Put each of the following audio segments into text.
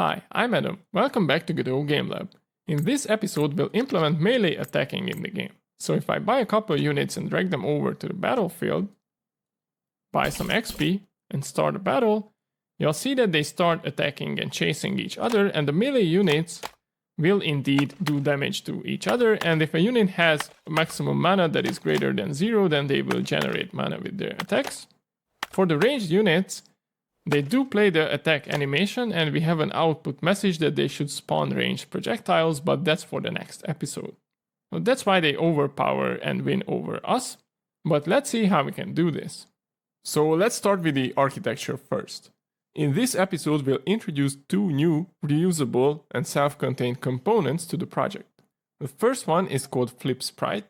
Hi, I'm Adam. Welcome back to Godot Game Lab. In this episode, we'll implement melee attacking in the game. So if I buy a couple units and drag them over to the battlefield, buy some XP, and start a battle, you'll see that they start attacking and chasing each other, and the melee units will indeed do damage to each other, and if a unit has a maximum mana that is greater than 0, then they will generate mana with their attacks. For the ranged units, they do play the attack animation, and we have an output message that they should spawn ranged projectiles, but that's for the next episode. Well, that's why they overpower and win over us, but let's see how we can do this. So let's start with the architecture first. In this episode, we'll introduce two new reusable and self-contained components to the project. The first one is called FlipSprite,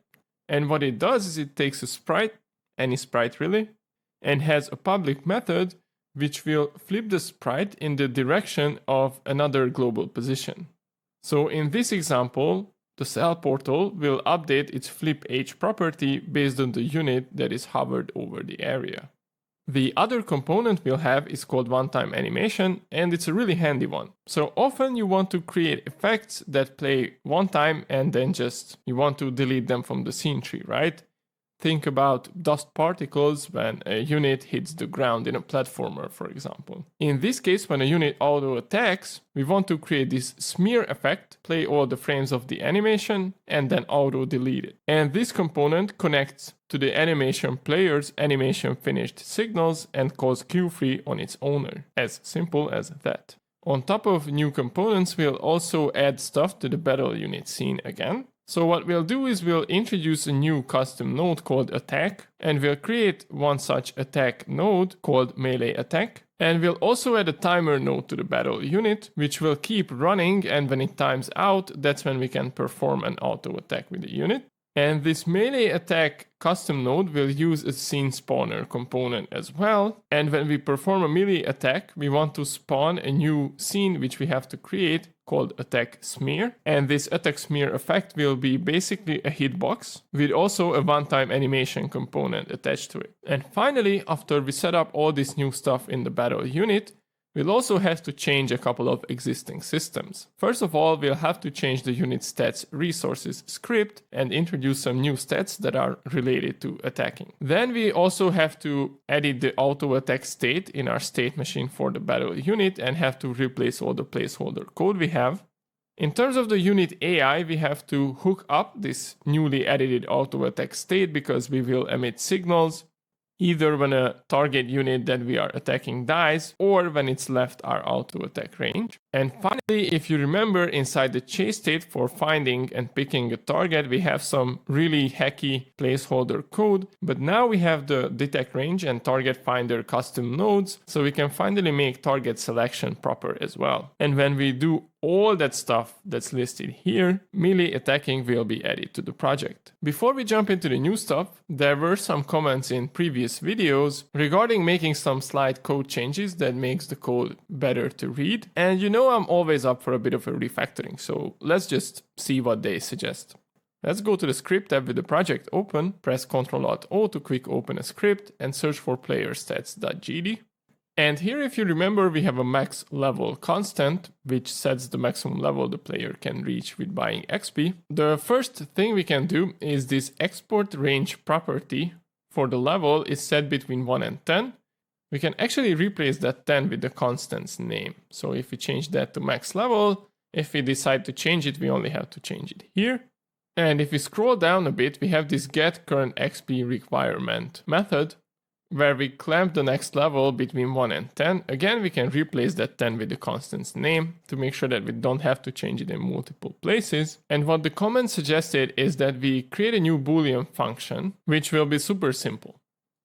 and what it does is it takes a sprite, any sprite really, and has a public method which will flip the sprite in the direction of another global position. So in this example, the cell portal will update its flipH property based on the unit that is hovered over the area. The other component we'll have is called OneTimeAnimation, and it's a really handy one. So often you want to create effects that play one time and then you want to delete them from the scene tree, right? Think about dust particles when a unit hits the ground in a platformer, for example. In this case, when a unit auto-attacks, we want to create this smear effect, play all the frames of the animation, and then auto-delete it. And this component connects to the animation player's animation finished signals and calls queue-free on its owner. As simple as that. On top of new components, we'll also add stuff to the battle unit scene again. So what we'll do is we'll introduce a new custom node called attack, and we'll create one such attack node called melee attack. And we'll also add a timer node to the battle unit, which will keep running, and when it times out, that's when we can perform an auto attack with the unit. And this melee attack custom node will use a scene spawner component as well. And when we perform a melee attack, we want to spawn a new scene which we have to create called AttackSmear. And this AttackSmearEffect will be basically a hitbox with also a OneTimeAnimation component attached to it. And finally, after we set up all this new stuff in the battle unit, we'll also have to change a couple of existing systems. First of all, we'll have to change the UnitStats resources script and introduce some new stats that are related to attacking. Then we also have to edit the AutoAttackState in our state machine for the battle unit and have to replace all the placeholder code we have. In terms of the UnitAI, we have to hook up this newly edited AutoAttackState because we will emit signals either when a target unit that we are attacking dies or when it's left our auto attack range. And finally, if you remember, inside the ChaseState for finding and picking a target, we have some really hacky placeholder code, but now we have the detect range and target finder custom nodes, so we can finally make target selection proper as well. And when we do all that stuff that's listed here, melee attacking will be added to the project. Before we jump into the new stuff, there were some comments in previous videos regarding making some slight code changes that makes the code better to read. And you know I'm always up for a bit of a refactoring, so let's just see what they suggest. Let's go to the script tab with the project open, press Ctrl-Alt-O to quick open a script and search for playerstats.gd. And here, if you remember, we have a max level constant, which sets the maximum level the player can reach with buying XP. The first thing we can do is this export range property for the level is set between 1 and 10. We can actually replace that 10 with the constant's name. So if we change that to max level, if we decide to change it, we only have to change it here. And if we scroll down a bit, we have this get current XP requirement method, where we clamp the next level between 1 and 10. Again, we can replace that 10 with the constant's name to make sure that we don't have to change it in multiple places. And what the comment suggested is that we create a new Boolean function, which will be super simple.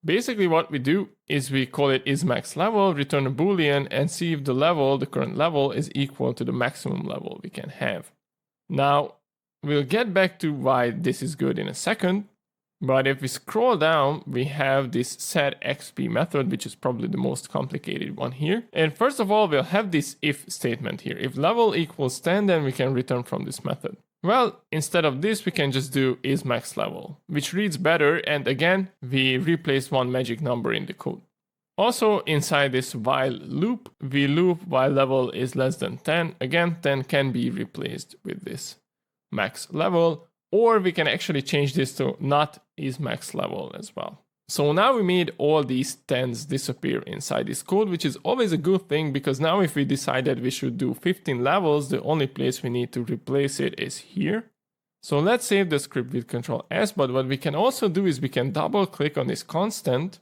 Basically what we do is we call it isMaxLevel, return a Boolean, and see if the level, the current level, is equal to the maximum level we can have. Now, we'll get back to why this is good in a second. But if we scroll down, we have this setXP method, which is probably the most complicated one here. And first of all, we'll have this if statement here. If level equals 10, then we can return from this method. Well, instead of this, we can just do isMaxLevel, which reads better. And again, we replace one magic number in the code. Also, inside this while loop, we loop while level is less than 10. Again, 10 can be replaced with this max level, or we can actually change this to not is max level as well. So now we made all these 10s disappear inside this code, which is always a good thing, because now if we decide that we should do 15 levels, the only place we need to replace it is here. So let's save the script with Ctrl S, but what we can also do is we can double click on this constant,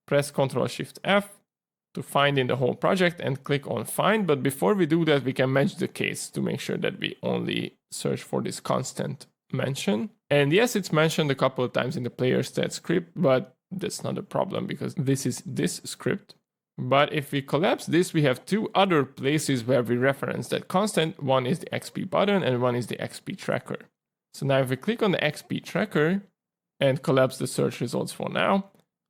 press Ctrl Shift F to find in the whole project and click on find. But before we do that, we can match the case to make sure that we only search for this constant mention. And yes, it's mentioned a couple of times in the player stat script, but that's not a problem because this is this script. But if we collapse this, we have two other places where we reference that constant. One is the XP button and one is the XP tracker. So now if we click on the XP tracker and collapse the search results for now,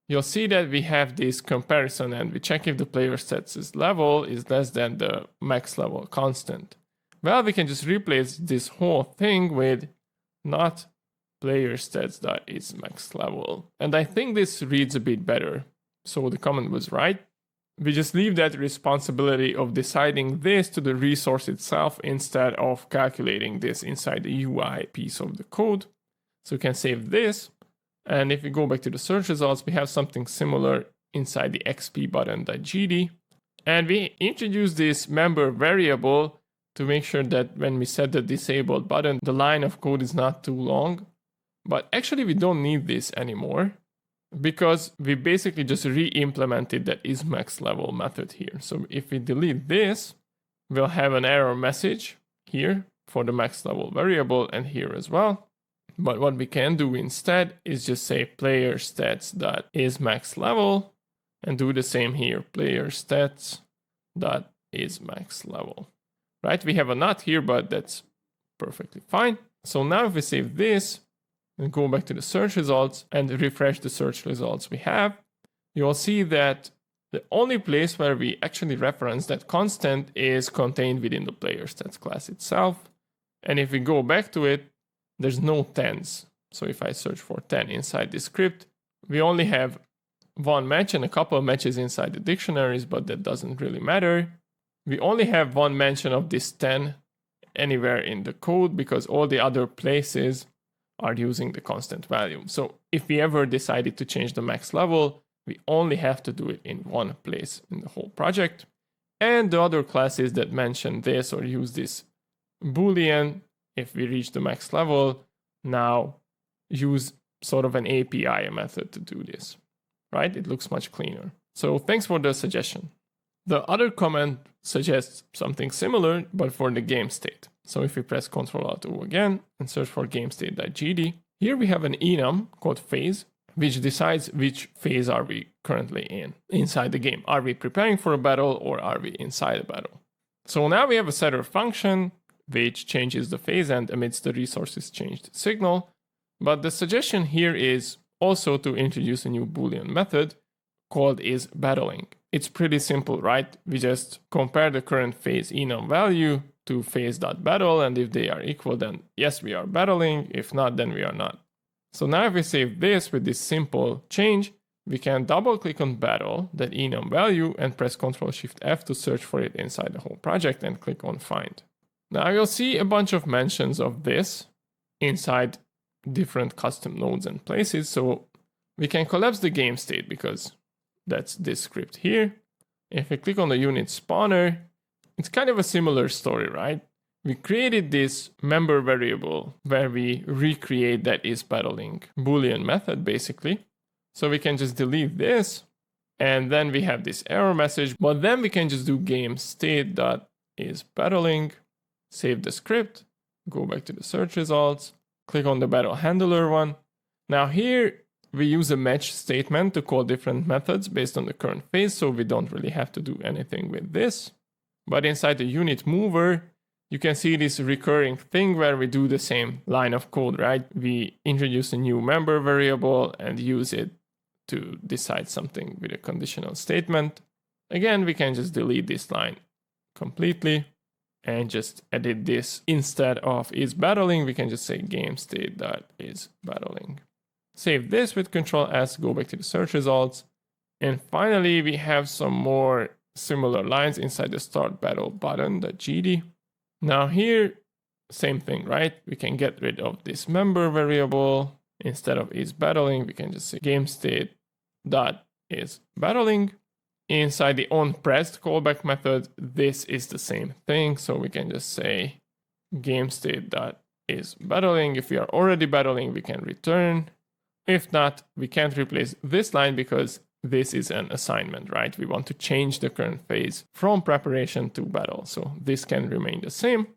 you'll see that we have this comparison and we check if the player stats level is less than the max level constant. Well, we can just replace this whole thing with not player stats.is max level. And I think this reads a bit better. So the comment was right. We just leave that responsibility of deciding this to the resource itself instead of calculating this inside the UI piece of the code. So we can save this. And if we go back to the search results, we have something similar inside the XP button.gd. And we introduce this member variable to make sure that when we set the disabled button, the line of code is not too long. But actually, we don't need this anymore because we basically just re-implemented that isMax level method here. So if we delete this, we'll have an error message here for the max level variable and here as well. But what we can do instead is just say player stats.isMax level and do the same here, player stats.isMax level. Right? We have a not here, but that's perfectly fine. So now if we save this and go back to the search results and refresh the search results we have, you'll see that the only place where we actually reference that constant is contained within the player stats class itself. And if we go back to it, there's no 10s. So if I search for 10 inside the script, we only have one match and a couple of matches inside the dictionaries, but that doesn't really matter. We only have one mention of this 10 anywhere in the code because all the other places are using the constant value. So if we ever decided to change the max level, we only have to do it in one place in the whole project. And the other classes that mention this or use this Boolean, if we reach the max level, now use sort of an API method to do this, right? It looks much cleaner. So thanks for the suggestion. The other comment suggests something similar, but for the game state. So if we press Ctrl-Alt-O again and search for gamestate.gd, here we have an enum called phase, which decides which phase are we currently in inside the game. Are we preparing for a battle or are we inside a battle? So now we have a setter function which changes the phase and emits the resources changed signal. But the suggestion here is also to introduce a new Boolean method called isBattling. It's pretty simple, right? We just compare the current phase enum value to phase.battle, and if they are equal, then yes, we are battling. If not, then we are not. So now if we save this with this simple change, we can double click on battle, that enum value, and press Ctrl-Shift-F to search for it inside the whole project and click on find. Now you'll see a bunch of mentions of this inside different custom nodes and places. So we can collapse the game state because that's this script here. If we click on the unit spawner, it's kind of a similar story, right? We created this member variable where we recreate that isBattling Boolean method basically. So we can just delete this and then we have this error message, but then we can just do gamestate.isBattling. Save the script, go back to the search results, click on the BattleHandler one. Now here we use a match statement to call different methods based on the current phase, so we don't really have to do anything with this. But inside the unit mover, you can see this recurring thing where we do the same line of code, right? We introduce a new member variable and use it to decide something with a conditional statement. Again, we can just delete this line completely and just edit this. Instead of isBattling, we can just say gamestate.isBattling. Save this with Ctrl-S, go back to the search results, And finally, we have some more similar lines inside the start battle button, the GD. Now here, same thing, right? We can get rid of this member variable. Instead of is battling, we can just say GameState dot is battling. Inside the onPressed callback method, this is the same thing. So we can just say GameState dot is battling. If we are already battling, we can return. If not, we can't replace this line because this is an assignment, right? We want to change the current phase from preparation to battle. So this can remain the same.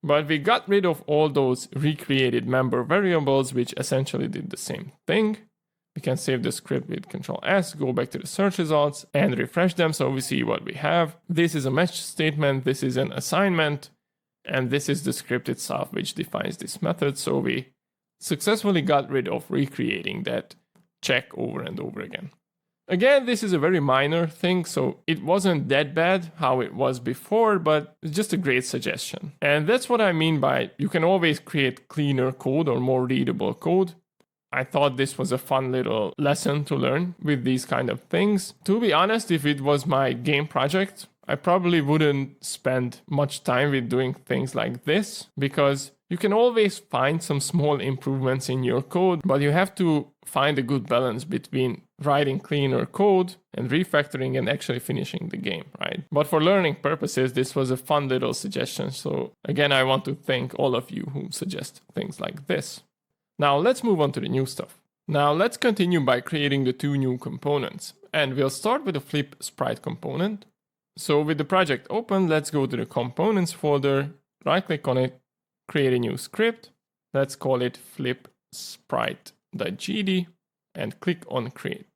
But we got rid of all those recreated member variables, which essentially did the same thing. We can save the script with Control S, go back to the search results and refresh them so we see what we have. This is a match statement, this is an assignment, and this is the script itself which defines this method. So we successfully got rid of recreating that check over and over again. Again, this is a very minor thing, so it wasn't that bad how it was before, but it's just a great suggestion. And that's what I mean by you can always create cleaner code or more readable code. I thought this was a fun little lesson to learn with these kind of things. To be honest, if it was my game project, I probably wouldn't spend much time with doing things like this because you can always find some small improvements in your code, but you have to find a good balance between writing cleaner code and refactoring and actually finishing the game, right? But for learning purposes, this was a fun little suggestion. So again, I want to thank all of you who suggest things like this. Now let's move on to the new stuff. Now let's continue by creating the two new components. And we'll start with the FlipSprite component. So with the project open, let's go to the components folder, right click on it, create a new script. Let's call it FlipSprite.gd and click on create.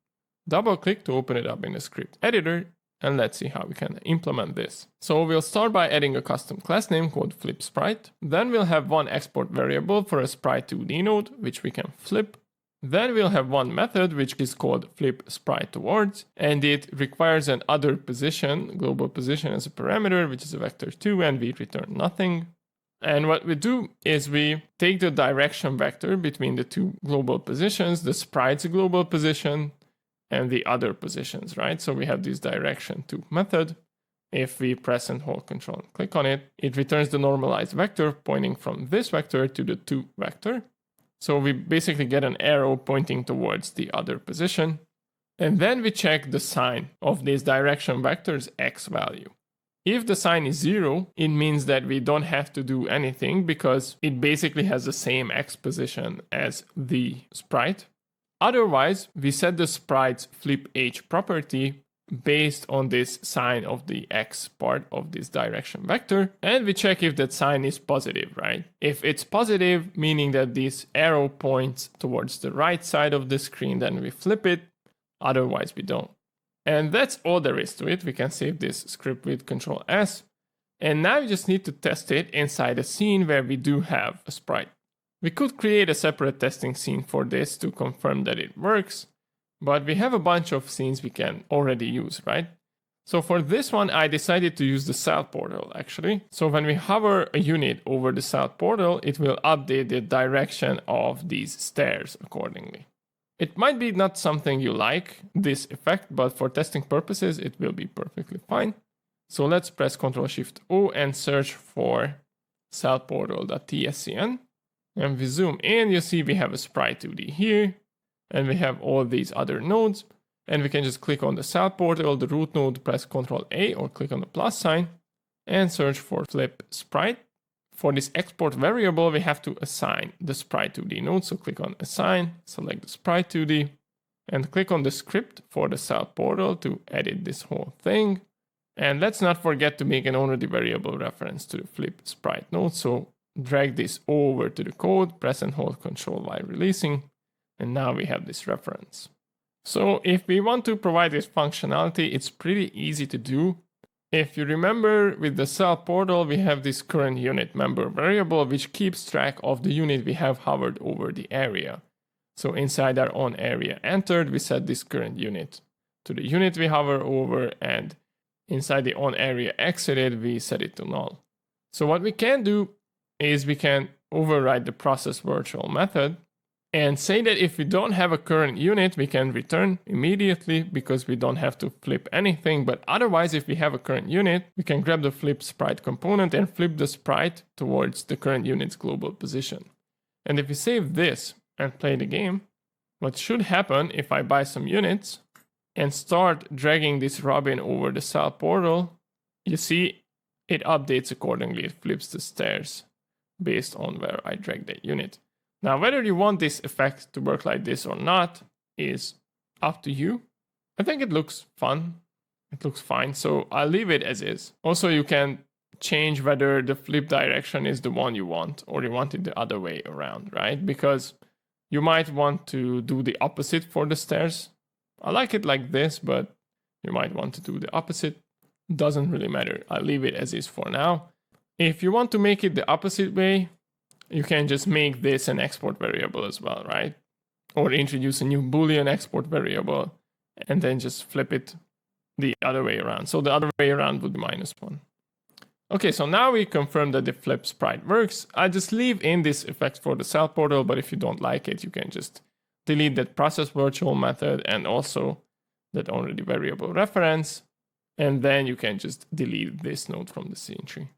Double click to open it up in the script editor and let's see how we can implement this. So we'll start by adding a custom class name called FlipSprite. Then we'll have one export variable for a sprite2d node, which we can flip. Then we'll have one method which is called FlipSpriteTowards, and it requires an other position, global position as a parameter, which is a vector2, and we return nothing. And what we do is we take the direction vector between the two global positions, the sprite's global position and the other positions, right? So we have this direction2 method. If we press and hold Control and click on it, it returns the normalized vector pointing from this vector to the 2 vector. So we basically get an arrow pointing towards the other position. And then we check the sign of this direction vector's x value. If the sign is 0, it means that we don't have to do anything because it basically has the same x position as the sprite. Otherwise, we set the sprite's flip h property based on this sign of the x part of this direction vector, and we check if that sign is positive, right? If it's positive, meaning that this arrow points towards the right side of the screen, then we flip it, otherwise we don't. And that's all there is to it. We can save this script with Control S, and now we just need to test it inside a scene where we do have a sprite. We could create a separate testing scene for this to confirm that it works, but we have a bunch of scenes we can already use, right? So for this one, I decided to use the south portal actually. So when we hover a unit over the south portal, it will update the direction of these stairs accordingly. It might be not something you like, this effect, but for testing purposes, it will be perfectly fine. So let's press Ctrl-Shift-O and search for southportal.tscn. And we zoom in, you see we have a sprite2d here. And we have all these other nodes, and we can just click on the south portal, the root node, press Ctrl-A or click on the plus sign and search for FlipSprite. For this export variable, we have to assign the sprite2d node. So click on assign, select the sprite2d and click on the script for the south portal to edit this whole thing. And let's not forget to make an already variable reference to the FlipSprite node. So drag this over to the code, press and hold Ctrl while releasing. And now we have this reference. So if we want to provide this functionality, it's pretty easy to do. If you remember with the south portal, we have this current unit member variable, which keeps track of the unit we have hovered over the area. So inside our own area entered, we set this current unit to the unit we hover over, and inside the on area exited, we set it to null. So what we can do is we can override the process virtual method. and say that if we don't have a current unit, we can return immediately because we don't have to flip anything. But otherwise, if we have a current unit, we can grab the FlipSprite component and flip the sprite towards the current unit's global position. And if we save this and play the game, what should happen if I buy some units and start dragging this Robin over the cell portal, you see it updates accordingly. It flips the stairs based on where I drag that unit. Now, whether you want this effect to work like this or not is up to you. I think it looks fun. It looks fine, so I'll leave it as is. Also, you can change whether the flip direction is the one you want or you want it the other way around, right? Because you might want to do the opposite for the stairs. I like it like this, but you might want to do the opposite. Doesn't really matter. I'll leave it as is for now. If you want to make it the opposite way, you can just make this an export variable as well, right? Or introduce a new Boolean export variable and then just flip it the other way around. So the other way around would be -1. Okay, so now we confirm that the flip sprite works. I just leave in this effect for the cell portal, but if you don't like it, you can just delete that process virtual method and also that already variable reference. And then you can just delete this node from the scene tree.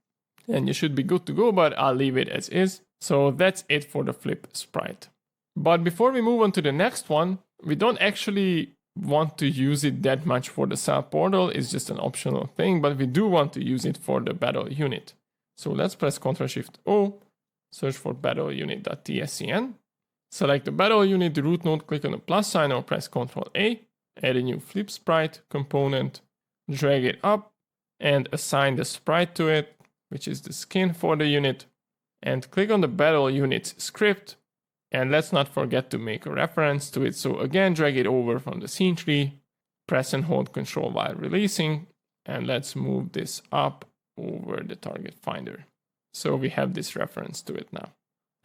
And you should be good to go, but I'll leave it as is. So that's it for the flip sprite. But before we move on to the next one, we don't actually want to use it that much for the cell portal. It's just an optional thing, but we do want to use it for the battle unit. So let's press Ctrl+Shift-O, search for battleunit.tscn, select the battle unit, the root node, click on the plus sign or press Ctrl-A, add a new flip sprite component, drag it up and assign the sprite to it, which is the skin for the unit, and click on the battle units script. And let's not forget to make a reference to it. So again, drag it over from the scene tree, press and hold Control while releasing, and let's move this up over the target finder. So we have this reference to it now.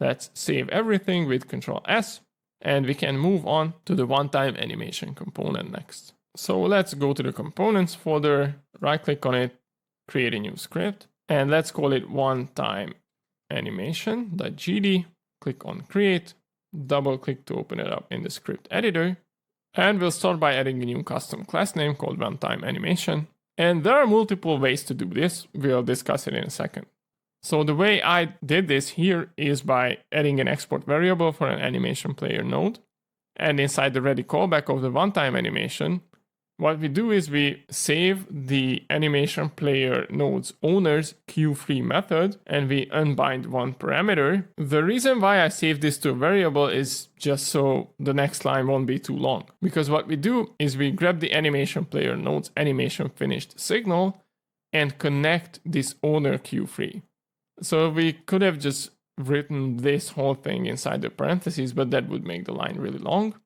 Let's save everything with Control-S, and we can move on to the OneTimeAnimation Component next. So let's go to the Components folder, right-click on it, create a new script, and let's call it OneTimeAnimation.gd. Click on Create, double-click to open it up in the script editor, and we'll start by adding a new custom class name called OneTimeAnimation. And there are multiple ways to do this. We'll discuss it in a second. So the way I did this here is by adding an export variable for an animation player node. And inside the ready callback of the OneTimeAnimation, what we do is we save the animation player node's owner's Q3 method and we unbind one parameter. The reason why I save this to a variable is just so the next line won't be too long. Because what we do is we grab the animation player node's animation finished signal and connect this owner Q3. So we could have just written this whole thing inside the parentheses, but that would make the line really long.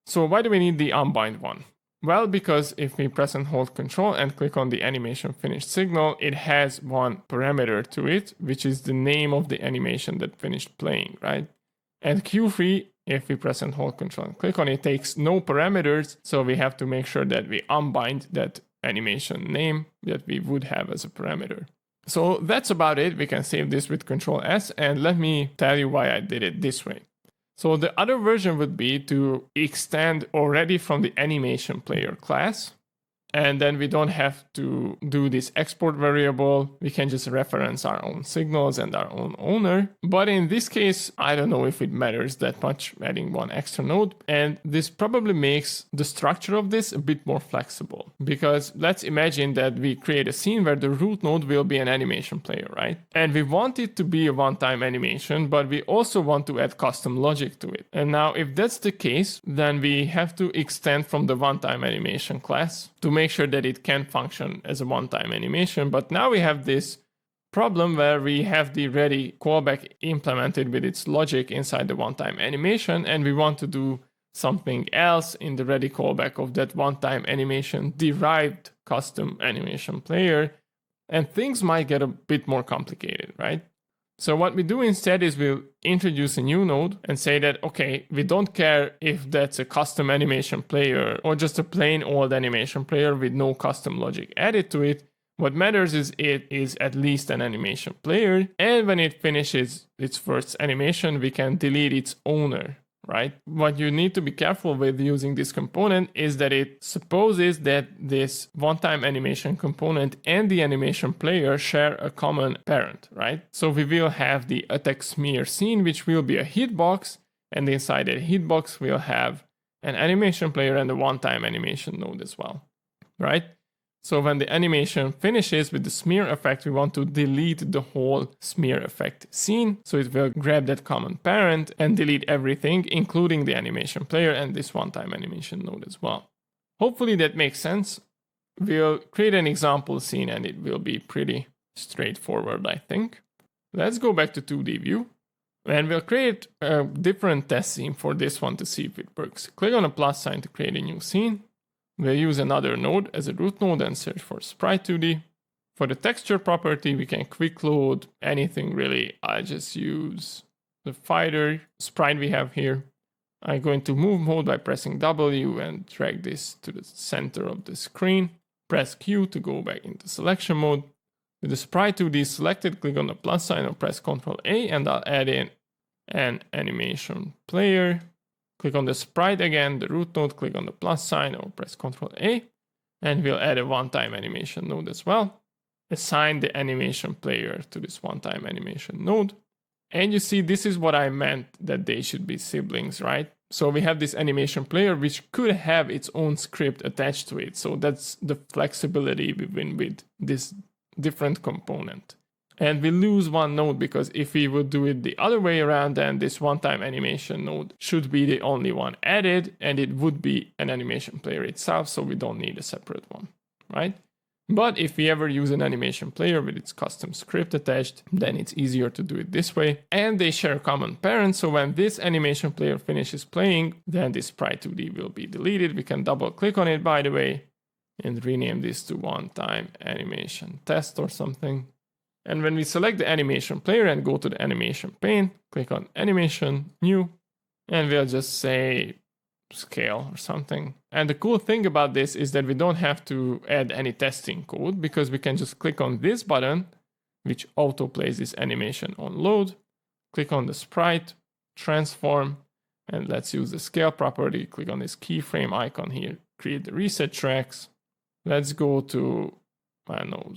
So why do we need the unbind one? Well, because if we press and hold Control and click on the animation finished signal, it has one parameter to it, which is the name of the animation that finished playing, right? And Q3, if we press and hold Control and click on it, takes no parameters, so we have to make sure that we unbind that animation name that we would have as a parameter. So that's about it. We can save this with Control-S, and let me tell you why I did it this way. So the other version would be to extend already from the animation player class, and then we don't have to do this export variable. We can just reference our own signals and our own owner. But in this case, I don't know if it matters that much adding one extra node. And this probably makes the structure of this a bit more flexible. Because let's imagine that we create a scene where the root node will be an animation player, right? And we want it to be a one-time animation, but we also want to add custom logic to it. And now if that's the case, then we have to extend from the one-time animation class to make sure that it can function as a one-time animation. But now we have this problem where we have the ready callback implemented with its logic inside the one-time animation, and we want to do something else in the ready callback of that one-time animation derived custom animation player, and things might get a bit more complicated, right? So what we do instead is we'll introduce a new node and say that, okay, we don't care if that's a custom animation player or just a plain old animation player with no custom logic added to it. What matters is it is at least an animation player. And when it finishes its first animation, we can delete its owner right? What you need to be careful with using this component is that it supposes that this one-time animation component and the animation player share a common parent, right? So we will have the attack smear scene, which will be a hitbox, and inside that hitbox we'll have an animation player and a one-time animation node as well, right? So when the animation finishes with the smear effect, we want to delete the whole smear effect scene. So it will grab that common parent and delete everything, including the animation player and this one-time animation node as well. Hopefully that makes sense. We'll create an example scene and it will be pretty straightforward, I think. Let's go back to 2D view. And we'll create a different test scene for this one to see if it works. Click on a plus sign to create a new scene. We'll use another node as a root node and search for Sprite 2D. For the texture property, we can quick load anything really. I just use the fighter sprite we have here. I'm going to move mode by pressing W and drag this to the center of the screen. Press Q to go back into selection mode. With the Sprite 2D selected, click on the plus sign or press Ctrl A and I'll add in an animation player. Click on the sprite again, the root node, click on the plus sign or press Ctrl A, and we'll add a one-time animation node as well. Assign the animation player to this one-time animation node. And you see, this is what I meant that they should be siblings, right? So we have this animation player which could have its own script attached to it. So that's the flexibility we win with this different component. And we lose one node because if we would do it the other way around, then this one-time animation node should be the only one added, and it would be an animation player itself, so we don't need a separate one, right? But if we ever use an animation player with its custom script attached, then it's easier to do it this way. And they share common parents, so when this animation player finishes playing, then this Sprite 2D will be deleted. We can double click on it, by the way, and rename this to one-time animation test or something. And when we select the animation player and go to the animation pane, click on animation, new, and we'll just say scale or something. And the cool thing about this is that we don't have to add any testing code because we can just click on this button, which auto plays this animation on load. Click on the sprite, transform, and let's use the scale property. Click on this keyframe icon here, create the reset tracks. Let's go to, I don't know,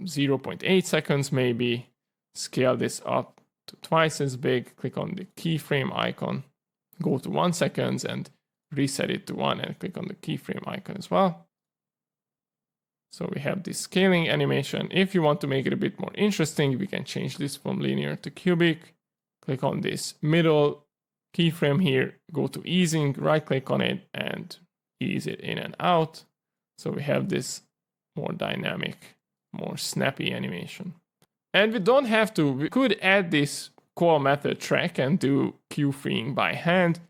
0.8 seconds maybe, scale this up to twice as big, click on the keyframe icon, go to 1 second and reset it to 1 and click on the keyframe icon as well. So we have this scaling animation. If you want to make it a bit more interesting, we can change this from linear to cubic. Click on this middle keyframe here, go to easing, right click on it and ease it in and out. So we have this more dynamic, more snappy animation. And we don't have to, we could add this call method track and do queue freeing by hand.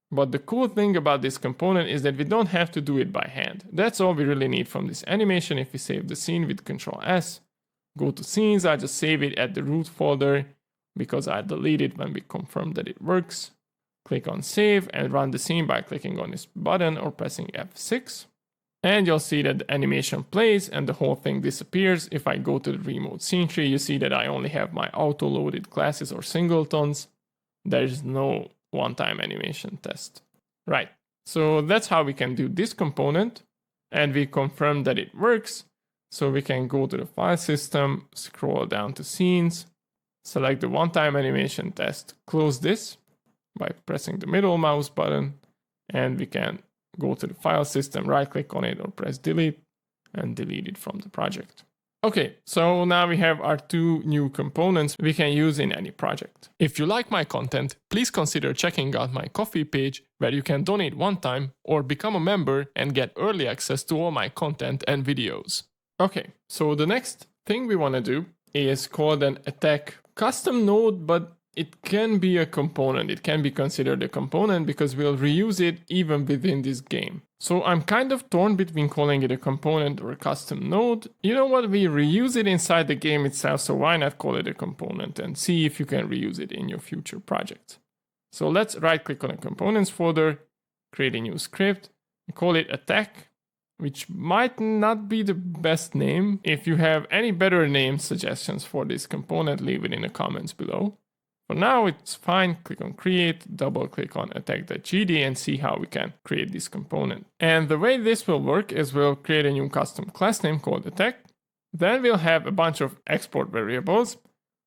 But the cool thing about this component is that we don't have to do it by hand. That's all we really need from this animation. If we save the scene with Ctrl S, go to scenes, I just save it at the root folder because I delete it when we confirm that it works. Click on save and run the scene by clicking on this button or pressing F6. And you'll see that the animation plays and the whole thing disappears. If I go to the remote scene tree, you see that I only have my auto-loaded classes or singletons. There's no one-time animation test. Right, so that's how we can do this component. And we confirm that it works. So we can go to the file system, scroll down to scenes, select the one-time animation test, close this by pressing the middle mouse button, and we can go to the file system, right click on it or press delete and delete it from the project. Okay, so now we have our two new components we can use in any project. If you like my content, please consider checking out my Ko-fi page where you can donate one time or become a member and get early access to all my content and videos. Okay, so the next thing we want to do is called an attack custom node, but it can be a component. It can be considered a component because we'll reuse it even within this game. So I'm kind of torn between calling it a component or a custom node. You know what? We reuse it inside the game itself, so why not call it a component and see if you can reuse it in your future projects. So let's right click on a components folder, create a new script, and call it attack, which might not be the best name. If you have any better name suggestions for this component, leave it in the comments below. For now, it's fine. Click on create, double click on attack.gd and see how we can create this component. And the way this will work is we'll create a new custom class name called attack. Then we'll have a bunch of export variables.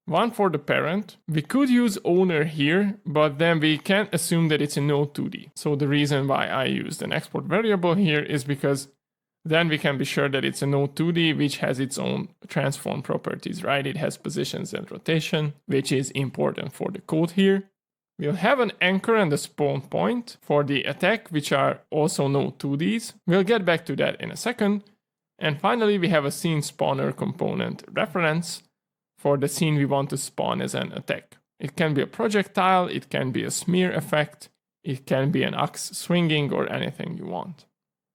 One for the parent. We could use owner here, but then we can't assume that it's a node 2D. So the reason why I used an export variable here is because then we can be sure that it's a node 2D, which has its own transform properties, right? It has positions and rotation, which is important for the code here. We'll have an anchor and a spawn point for the attack, which are also node 2Ds. We'll get back to that in a second. And finally, we have a scene spawner component reference for the scene we want to spawn as an attack. It can be a projectile, it can be a smear effect, it can be an axe swinging, or anything you want.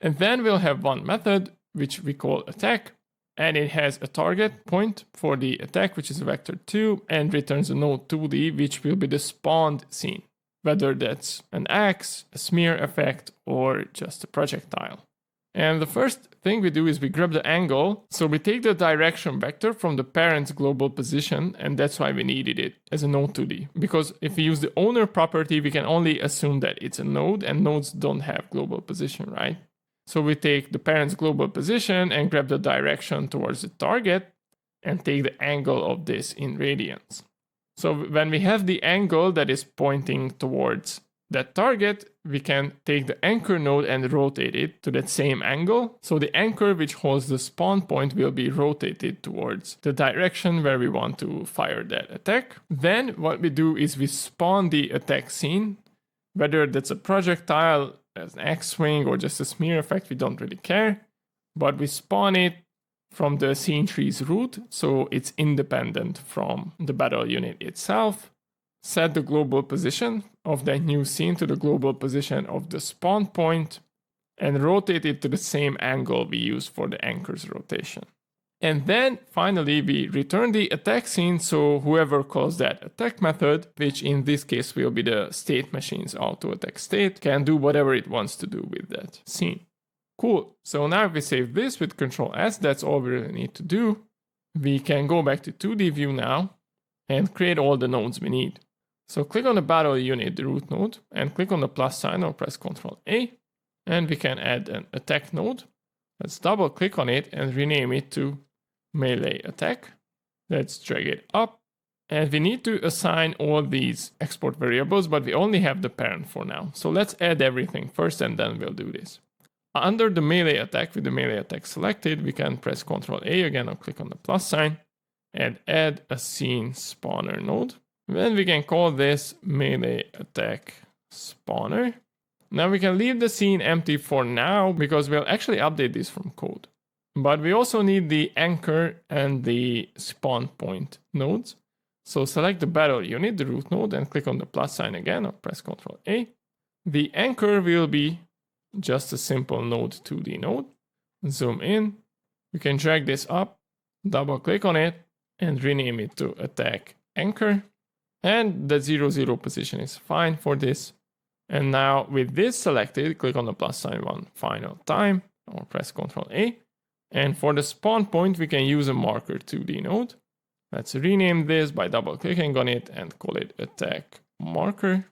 And then we'll have one method, which we call attack, and it has a target point for the attack, which is vector 2, and returns a node 2D, which will be the spawned scene, whether that's an axe, a smear effect, or just a projectile. And the first thing we do is we grab the angle. So we take the direction vector from the parent's global position, and that's why we needed it as a node 2D. Because if we use the owner property, we can only assume that it's a node, and nodes don't have global position, right? So we take the parent's global position and grab the direction towards the target and take the angle of this in radians. So when we have the angle that is pointing towards that target, we can take the anchor node and rotate it to that same angle. So the anchor which holds the spawn point will be rotated towards the direction where we want to fire that attack. Then what we do is we spawn the attack scene, whether that's a projectile, as an axe swing, or just a smear effect, we don't really care. But we spawn it from the scene tree's root, so it's independent from the battle unit itself. Set the global position of that new scene to the global position of the spawn point, and rotate it to the same angle we use for the anchor's rotation. And then finally we return the attack scene, so whoever calls that attack method, which in this case will be the state machine's AutoAttackState, can do whatever it wants to do with that scene. Cool, so now if we save this with Ctrl S, that's all we really need to do. We can go back to 2D view now and create all the nodes we need. So click on the battle unit, the root node, and click on the plus sign or press Ctrl A, and we can add an attack node. Let's double click on it and rename it to melee attack. Let's drag it up, and we need to assign all these export variables, but we only have the parent for now. So let's add everything first, and then we'll do this. Under the melee attack, with the melee attack selected, we can press Ctrl A again or click on the plus sign and add a scene spawner node. Then we can call this melee attack spawner. Now we can leave the scene empty for now because we'll actually update this from code. But we also need the anchor and the spawn point nodes. So select the battle unit, the root node, and click on the plus sign again or press Ctrl A. The anchor will be just a simple node 2D node. Zoom in. We can drag this up, double click on it, and rename it to attack anchor. And the 0,0 position is fine for this. And now with this selected, click on the plus sign one final time or press Ctrl A. And for the spawn point, we can use a marker 2D node. Let's rename this by double clicking on it and call it attack marker.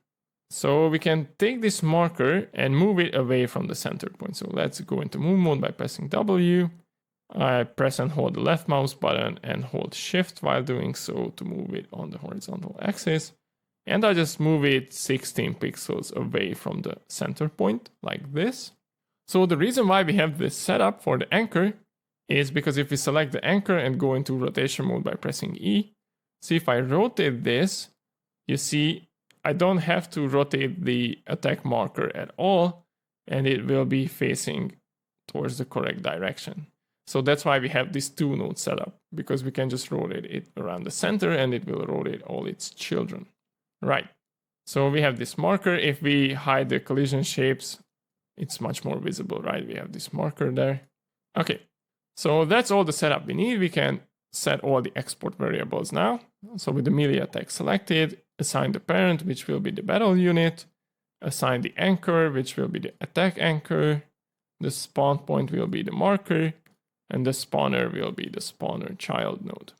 So we can take this marker and move it away from the center point. So let's go into move mode by pressing W. I press and hold the left mouse button and hold shift while doing so to move it on the horizontal axis. And I just move it 16 pixels away from the center point like this. So the reason why we have this set up for the anchor is because if we select the anchor and go into rotation mode by pressing E, see if I rotate this, you see I don't have to rotate the attack marker at all, and it will be facing towards the correct direction. So that's why we have these two nodes set up, because we can just rotate it around the center and it will rotate all its children. Right. So we have this marker. If we hide the collision shapes, it's much more visible, right? We have this marker there. Okay. So that's all the setup we need. We can set all the export variables now. So with the melee attack selected, assign the parent, which will be the battle unit, assign the anchor, which will be the attack anchor, the spawn point will be the marker, and the spawner will be the spawner child node.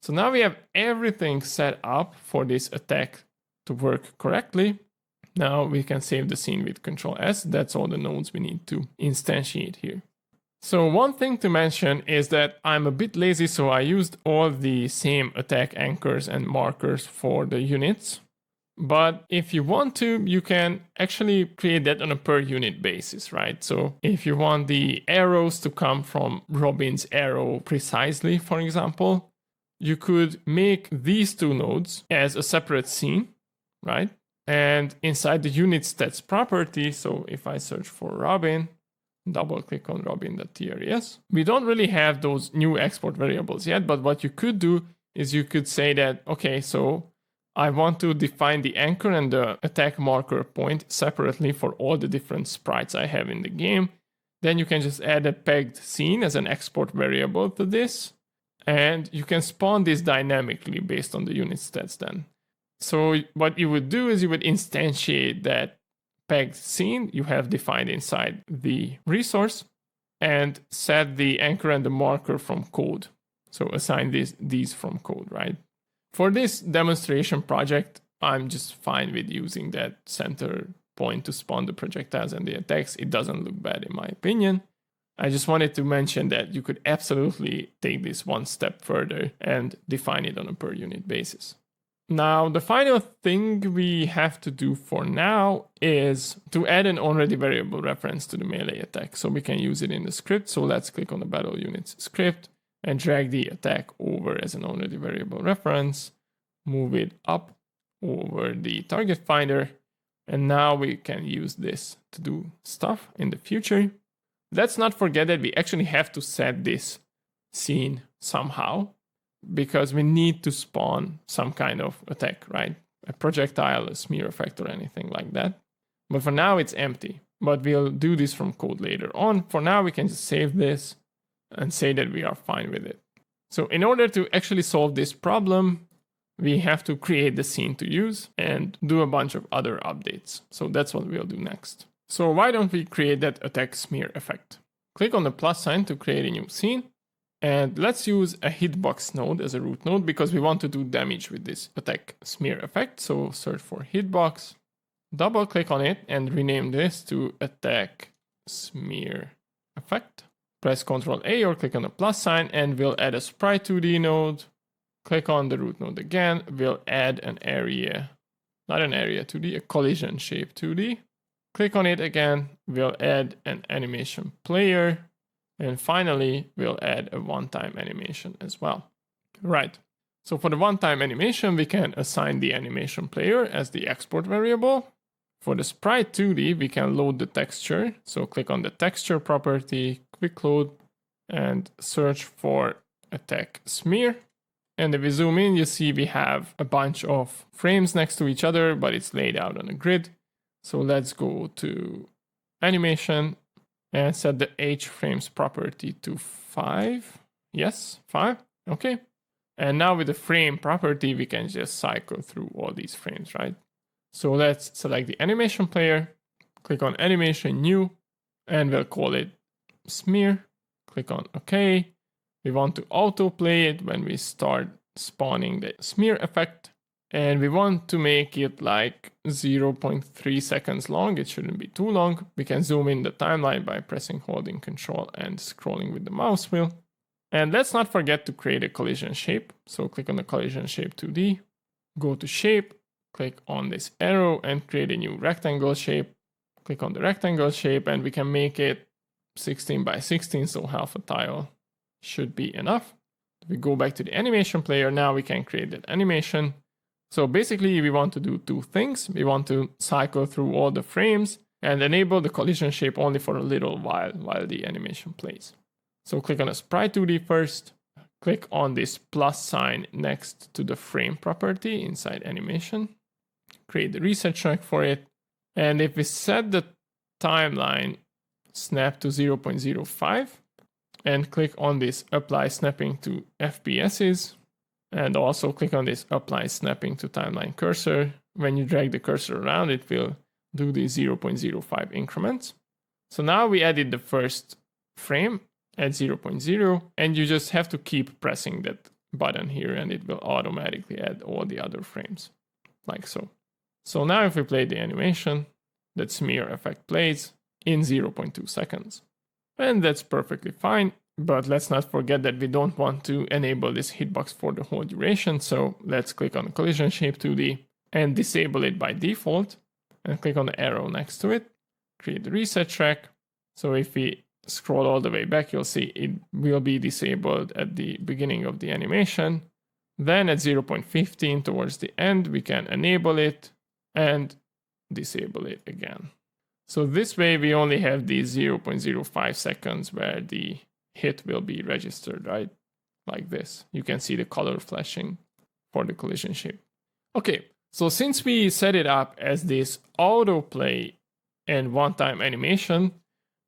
So now we have everything set up for this attack to work correctly. Now we can save the scene with Control S. That's all the nodes we need to instantiate here. So one thing to mention is that I'm a bit lazy, so I used all the same attack anchors and markers for the units. But if you want to, you can actually create that on a per unit basis, right? So if you want the arrows to come from Robin's arrow precisely, for example, you could make these two nodes as a separate scene, right? And inside the UnitStats property, so if I search for Robin, double click on robin.tres, we don't really have those new export variables yet, but what you could do is you could say that, okay, so I want to define the anchor and the attack marker point separately for all the different sprites I have in the game. Then you can just add a pegged scene as an export variable to this, and you can spawn this dynamically based on the UnitStats then. So what you would do is you would instantiate that pegged scene you have defined inside the resource and set the anchor and the marker from code. So assign these from code, right? For this demonstration project, I'm just fine with using that center point to spawn the projectiles and the attacks. It doesn't look bad in my opinion. I just wanted to mention that you could absolutely take this one step further and define it on a per unit basis. Now, the final thing we have to do for now is to add an already variable reference to the melee attack. So we can use it in the script. So let's click on the BattleUnits script and drag the attack over as an already variable reference, move it up over the target finder, and now we can use this to do stuff in the future. Let's not forget that we actually have to set this scene somehow, because we need to spawn some kind of attack, right? A projectile, a smear effect, or anything like that. But for now, it's empty. But we'll do this from code later on. For now, we can just save this and say that we are fine with it. So in order to actually solve this problem, we have to create the scene to use and do a bunch of other updates. So that's what we'll do next. So why don't we create that AttackSmearEffect? Click on the plus sign to create a new scene. And let's use a hitbox node as a root node because we want to do damage with this AttackSmearEffect. So search for hitbox, double click on it and rename this to AttackSmearEffect. Press Ctrl A or click on the plus sign and we'll add a sprite 2D node. Click on the root node again. We'll add an area, not an area 2D, a collision shape 2D. Click on it again. We'll add an animation player. And finally, we'll add a one-time animation as well. Right. So for the one-time animation, we can assign the animation player as the export variable. For the sprite 2D, we can load the texture. So click on the texture property, quick load, and search for AttackSmear. And if we zoom in, you see we have a bunch of frames next to each other, but it's laid out on a grid. So let's go to animation and set the H frames property to 5. Yes, 5. Okay. And now with the frame property, we can just cycle through all these frames, right? So let's select the animation player, click on animation new, and we'll call it smear. Click on OK. We want to autoplay it when we start spawning the smear effect. And we want to make it like 0.3 seconds long. It shouldn't be too long. We can zoom in the timeline by holding Control and scrolling with the mouse wheel. And let's not forget to create a collision shape. So click on the collision shape 2D, go to shape, click on this arrow and create a new rectangle shape. Click on the rectangle shape and we can make it 16 by 16, so half a tile should be enough. If we go back to the animation player, now we can create that animation. So basically we want to do two things. We want to cycle through all the frames and enable the collision shape only for a little while the animation plays. So click on the sprite 2D first, click on this plus sign next to the frame property inside animation, create the reset check for it. And if we set the timeline snap to 0.05 and click on this apply snapping to FPSs, and also click on this apply snapping to timeline cursor. When you drag the cursor around, it will do the 0.05 increments. So now we added the first frame at 0.0, and you just have to keep pressing that button here and it will automatically add all the other frames, like so. So now if we play the animation, that smear effect plays in 0.2 seconds. And that's perfectly fine, but let's not forget that we don't want to enable this hitbox for the whole duration, so let's click on the collision shape 2D and disable it by default, and click on the arrow next to it, create the reset track. So if we scroll all the way back, you'll see it will be disabled at the beginning of the animation. Then at 0.15 towards the end, we can enable it and disable it again. So this way we only have these 0.05 seconds where the hit will be registered, right? Like this. You can see the color flashing for the collision shape. Okay, so since we set it up as this autoplay and one-time animation,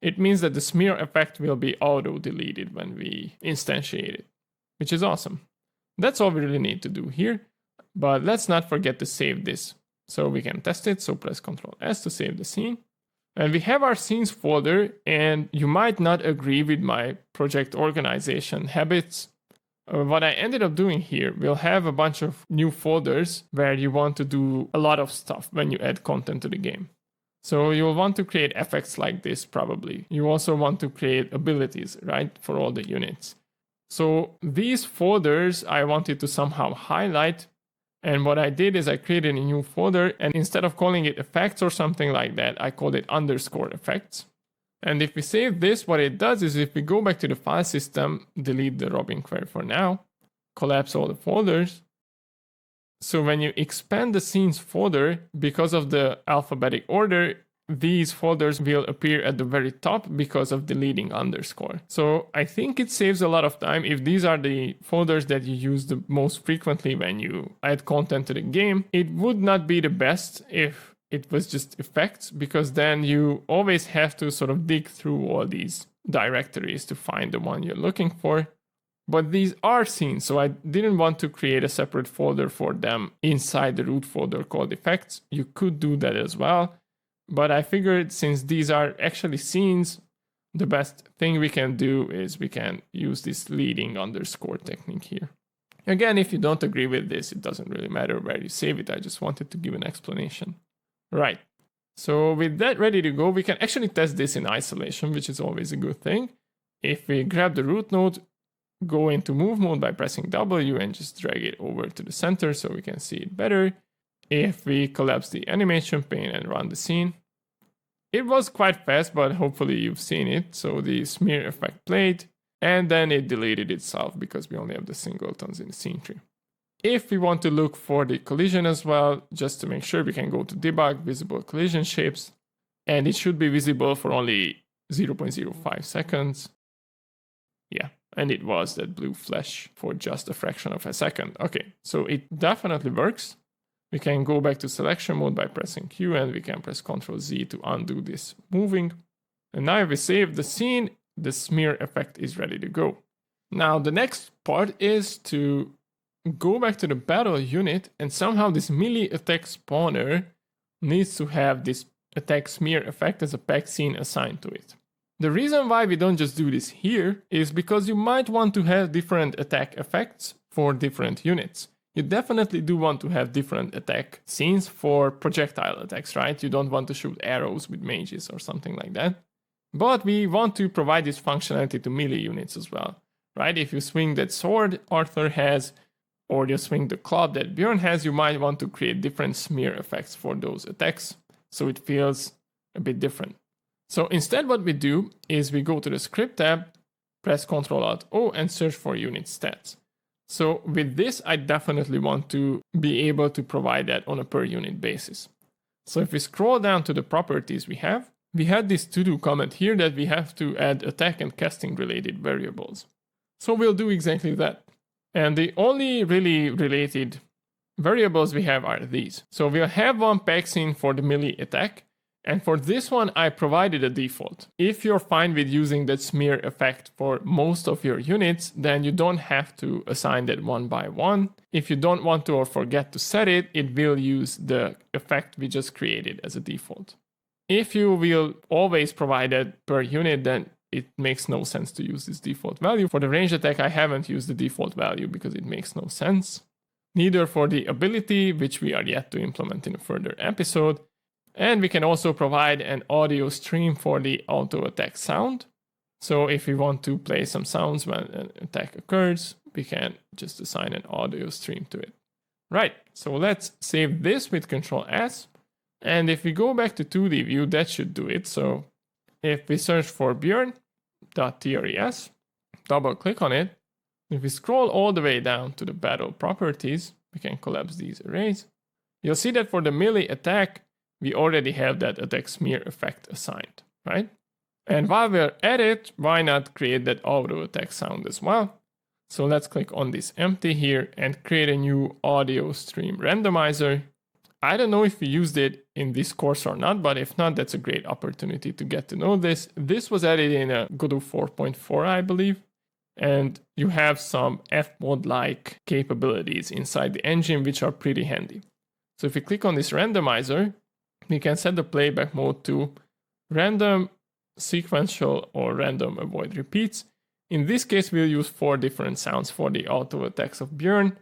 it means that the smear effect will be auto-deleted when we instantiate it, which is awesome. That's all we really need to do here, but let's not forget to save this. So we can test it, so press Ctrl S to save the scene. And we have our scenes folder, and you might not agree with my project organization habits. What I ended up doing here, we'll have a bunch of new folders where you want to do a lot of stuff when you add content to the game. So you'll want to create effects like this probably. You also want to create abilities, right, for all the units. So these folders I wanted to somehow highlight. And what I did is I created a new folder, and instead of calling it effects or something like that, I called it _effects. And if we save this, what it does is if we go back to the file system, delete the Robin query for now, collapse all the folders. So when you expand the scenes folder, because of the alphabetic order, these folders will appear at the very top because of deleting underscore. So I think it saves a lot of time if these are the folders that you use the most frequently when you add content to the game. It would not be the best if it was just effects, because then you always have to sort of dig through all these directories to find the one you're looking for. But these are scenes, so I didn't want to create a separate folder for them inside the root folder called effects. You could do that as well. But I figured since these are actually scenes, the best thing we can do is we can use this leading underscore technique here. Again, if you don't agree with this, it doesn't really matter where you save it. I just wanted to give an explanation. Right. So with that ready to go, we can actually test this in isolation, which is always a good thing. If we grab the root node, go into move mode by pressing W and just drag it over to the center so we can see it better. If we collapse the animation pane and run the scene, it was quite fast, but hopefully you've seen it. So the smear effect played, and then it deleted itself because we only have the singletons in the scene tree. If we want to look for the collision as well, just to make sure, we can go to debug, visible collision shapes, and it should be visible for only 0.05 seconds. Yeah, and it was that blue flash for just a fraction of a second. Okay, so it definitely works. We can go back to selection mode by pressing Q, and we can press Ctrl Z to undo this moving. And now if we save the scene, the smear effect is ready to go. Now the next part is to go back to the battle unit, and somehow this melee attack spawner needs to have this attack smear effect as a pack scene assigned to it. The reason why we don't just do this here is because you might want to have different attack effects for different units. You definitely do want to have different attack scenes for projectile attacks, right? You don't want to shoot arrows with mages or something like that. But we want to provide this functionality to melee units as well, right? If you swing that sword Arthur has, or you swing the club that Bjorn has, you might want to create different smear effects for those attacks, so it feels a bit different. So instead what we do is we go to the script tab, press Ctrl-Alt-O and search for UnitStats. So with this, I definitely want to be able to provide that on a per unit basis. So if we scroll down to the properties we had this to-do comment here that we have to add attack and casting related variables. So we'll do exactly that. And the only really related variables we have are these. So we'll have one pack scene for the melee attack. And for this one, I provided a default. If you're fine with using that smear effect for most of your units, then you don't have to assign that one by one. If you don't want to or forget to set it, it will use the effect we just created as a default. If you will always provide it per unit, then it makes no sense to use this default value. For the ranged attack, I haven't used the default value because it makes no sense. Neither for the ability, which we are yet to implement in a further episode. And we can also provide an audio stream for the auto attack sound. So if we want to play some sounds when an attack occurs, we can just assign an audio stream to it. Right, so let's save this with Ctrl S. And if we go back to 2D view, that should do it. So if we search for Bjorn.tres, double click on it. If we scroll all the way down to the battle properties, we can collapse these arrays. You'll see that for the melee attack, we already have that AttackSmearEffect assigned, right? And while we're at it, why not create that auto attack sound as well? So let's click on this empty here and create a new audio stream randomizer. I don't know if we used it in this course or not, but if not, that's a great opportunity to get to know this. This was added in a Godot 4.4, I believe. And you have some Fmod-like capabilities inside the engine, which are pretty handy. So if we click on this randomizer, we can set the playback mode to random, sequential, or random avoid repeats. In this case, we'll use 4 different sounds for the auto attacks of Bjorn.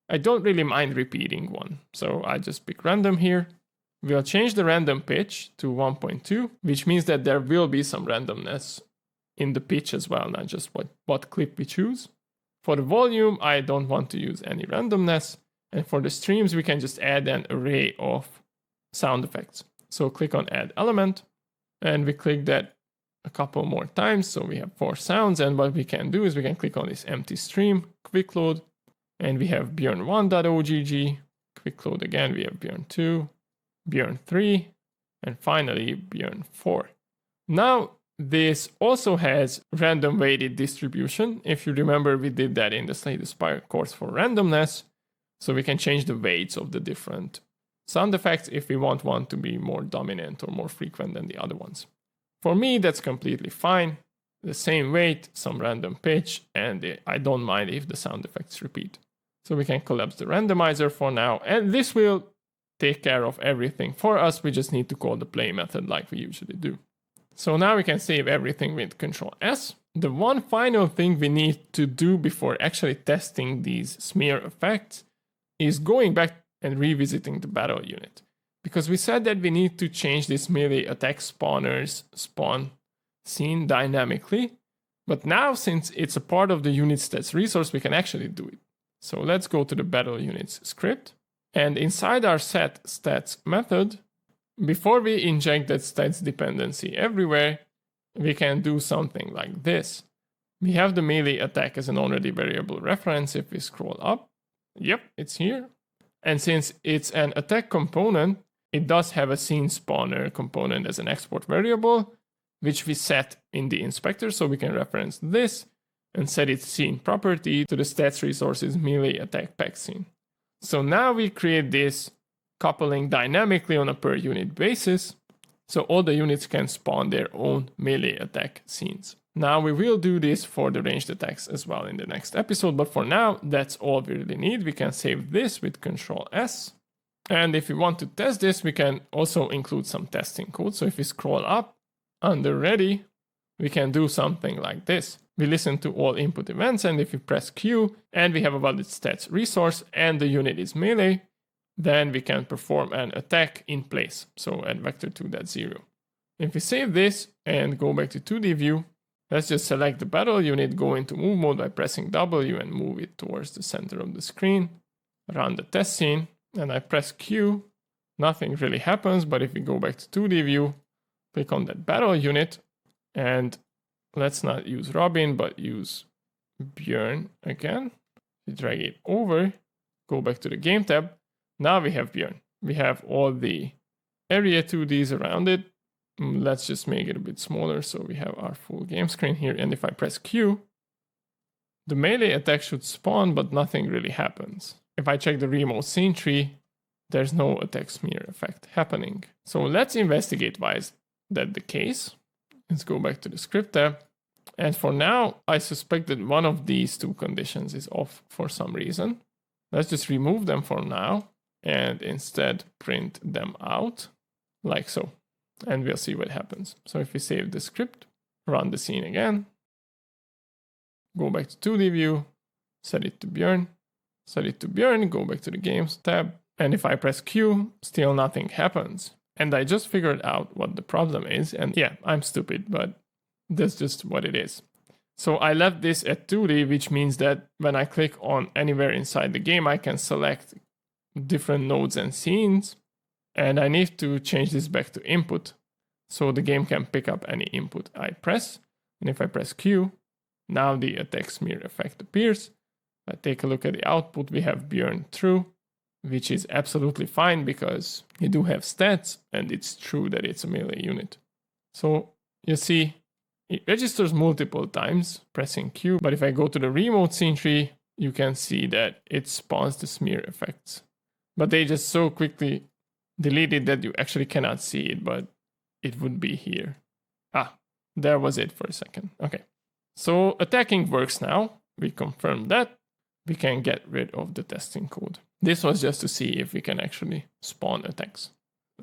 I don't really mind repeating one, so I just pick random here. We'll change the random pitch to 1.2, which means that there will be some randomness in the pitch as well, not just what clip we choose. For the volume, I don't want to use any randomness. And for the streams, we can just add an array of sound effects. So click on Add Element, and we click that a couple more times. So we have 4 sounds, and what we can do is we can click on this empty stream, quick load, and we have Bjorn1.ogg, quick load again, we have Bjorn2, Bjorn3, and finally Bjorn4. Now, this also has random weighted distribution. If you remember, we did that in the FlipSprite course for randomness. So we can change the weights of the different sound effects if we want one to be more dominant or more frequent than the other ones. For me, that's completely fine. The same weight, some random pitch, and I don't mind if the sound effects repeat. So we can collapse the randomizer for now, and this will take care of everything for us. We just need to call the play method like we usually do. So now we can save everything with Ctrl S. The one final thing we need to do before actually testing these smear effects is going back and revisiting the battle unit. Because we said that we need to change this melee attack spawner's spawn scene dynamically. But now, since it's a part of the UnitStats resource, we can actually do it. So let's go to the BattleUnits script. And inside our setStats method, before we inject that stats dependency everywhere, we can do something like this. We have the melee attack as an already variable reference. If we scroll up, yep, it's here. And since it's an attack component, it does have a scene spawner component as an export variable, which we set in the inspector. So we can reference this and set its scene property to the stats resources melee attack pack scene. So now we create this coupling dynamically on a per unit basis, so all the units can spawn their own melee attack scenes. Now we will do this for the ranged attacks as well in the next episode, but for now, that's all we really need. We can save this with Ctrl S. And if we want to test this, we can also include some testing code. So if we scroll up under ready, we can do something like this. We listen to all input events, and if we press Q and we have a valid stats resource and the unit is melee, then we can perform an attack in place. So at vector2.0. If we save this and go back to 2D view, let's just select the battle unit, go into move mode by pressing W and move it towards the center of the screen. Run the test scene, and I press Q. Nothing really happens, but if we go back to 2D view, click on that battle unit, and let's not use Robin, but use Bjorn again. We drag it over, go back to the game tab. Now we have Bjorn. We have all the area 2Ds around it. Let's just make it a bit smaller so we have our full game screen here. And if I press Q, the melee attack should spawn, but nothing really happens. If I check the remote scene tree, there's no AttackSmearEffect happening. So let's investigate why is that the case. Let's go back to the script tab. And for now, I suspect that one of these two conditions is off for some reason. Let's just remove them for now and instead print them out like so. And we'll see what happens. So if we save the script, run the scene again, go back to 2D view, set it to Björn, go back to the games tab, and if I press Q, still nothing happens. And I just figured out what the problem is, and yeah, I'm stupid, but that's just what it is. So I left this at 2D, which means that when I click on anywhere inside the game, I can select different nodes and scenes, and I need to change this back to input, so the game can pick up any input I press. And if I press Q, now the AttackSmearEffect appears. I take a look at the output, we have Björn true, which is absolutely fine because you do have stats and it's true that it's a melee unit. So you see, it registers multiple times pressing Q, but if I go to the remote scene tree, you can see that it spawns the smear effects. But they just so quickly deleted that you actually cannot see it, but it would be here. Ah, there was it for a second. Okay, so attacking works now. We confirmed that. We can get rid of the testing code. This was just to see if we can actually spawn attacks.